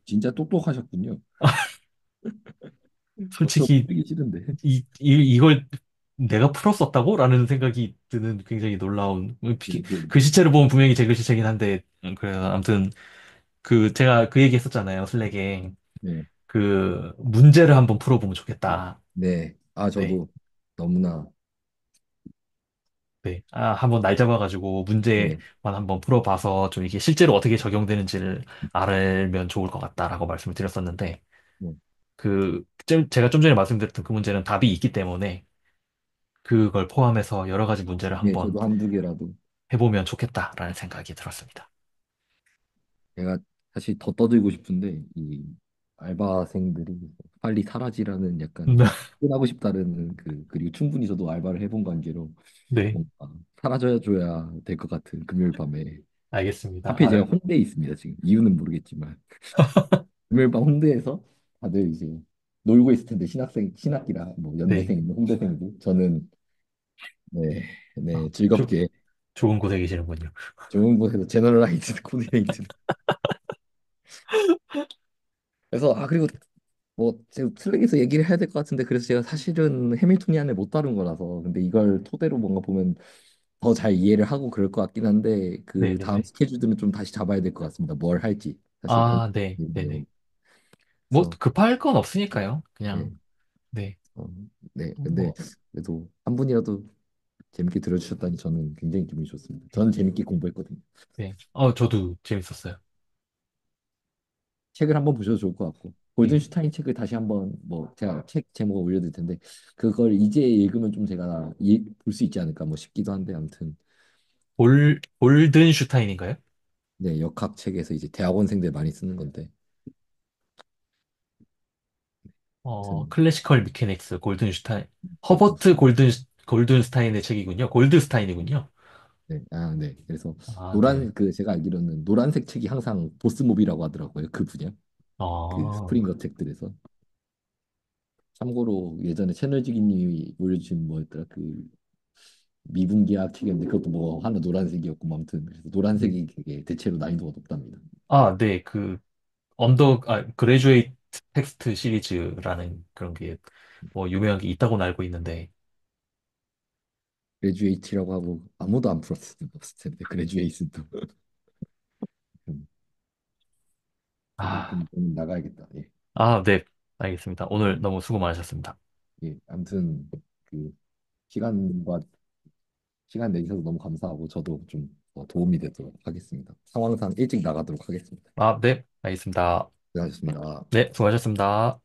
진짜 똑똑하셨군요. 저 솔직히 풀기 싫은데. 이걸 내가 풀었었다고? 라는 생각이 드는 굉장히 놀라운 네, 글씨체를 보면 분명히 제 글씨체긴 한데 그래서 아무튼 제가 그 얘기 했었잖아요. 슬랙에 네. 그 문제를 한번 풀어보면 좋겠다. 네. 아, 네. 저도 너무나. 네. 한번 날 잡아가지고 문제만 네. 한번 풀어봐서 좀 이게 실제로 어떻게 적용되는지를 알면 좋을 것 같다라고 말씀을 드렸었는데, 네. 제가 좀 전에 말씀드렸던 그 문제는 답이 있기 때문에 그걸 포함해서 여러 가지 문제를 네, 한번 저도 한두 개라도. 해보면 좋겠다라는 생각이 들었습니다. 제가 사실 더 떠들고 싶은데 이 알바생들이 빨리 사라지라는 약간 끝나고 싶다는 그리고 충분히 저도 알바를 해본 관계로 네, 뭔가 사라져야 줘야 될 것 같은 금요일 밤에 알겠습니다. 하필 제가 홍대에 있습니다 지금 이유는 모르겠지만 금요일 밤 홍대에서 다들 이제 놀고 있을 텐데 신학기라 뭐 네. 연대생 있는 홍대생들 저는 네, 네, 조, 즐겁게 좋은 곳에 계시는군요. 좋은 곳에서 제너럴라이즈드 코디네이트 그래서 그리고 뭐 제가 슬랙에서 얘기를 해야 될 것 같은데 그래서 제가 사실은 해밀토니안을 못 다룬 거라서 근데 이걸 토대로 뭔가 보면 더 잘 이해를 하고 그럴 것 같긴 한데 그 다음 네네네. 스케줄들은 좀 다시 잡아야 될 것 같습니다. 뭘 할지 사실 아, 해밀토니안 네, 네네. 내용. 뭐 그래서 급할 건 없으니까요. 네, 그냥, 네. 어, 네. 근데 뭐, 그래도 한 분이라도 재밌게 들어주셨다니 저는 굉장히 기분이 좋습니다. 네. 저는 재밌게 공부했거든요. 네. 저도 재밌었어요. 책을 한번 보셔도 좋을 것 같고 네. 골든슈타인 책을 다시 한번 뭐 제가 책 제목을 올려드릴 텐데 그걸 이제 읽으면 좀 제가 볼 수 있지 않을까 뭐 싶기도 한데 아무튼 골든슈타인인가요? 네 역학 책에서 이제 대학원생들 많이 쓰는 건데 아무튼 클래시컬 미케닉스, 허버트 골든스타인의 책이군요. 골드스타인이군요. 네, 아, 네. 그래서 아, 네. 그 제가 알기로는 노란색 책이 항상 보스몹이라고 하더라고요. 그 분야 그 아, 스프링거 책들에서 참고로 예전에 채널지기님이 올려주신 뭐였더라 그 미분기학 책이었는데 그것도 뭐 하나 노란색이었고 뭐 아무튼 그래서 네. 노란색이 되게 대체로 난이도가 높답니다. 아, 네. 그레주에이트 텍스트 시리즈라는 그런 게, 뭐, 유명한 게 있다고는 알고 있는데, 그레듀에이트라고 하고 아무도 안 풀었을 텐데 그레듀에이트도 저도 아, 좀 오늘 나가야겠다. 예. 네. 알겠습니다. 오늘 너무 수고 많으셨습니다. 예. 아무튼 그 시간과 시간 내주셔서 너무 감사하고 저도 좀 도움이 되도록 하겠습니다. 상황상 일찍 나가도록 하겠습니다. 네. 알겠습니다. 수고하셨습니다. 네, 수고하셨습니다.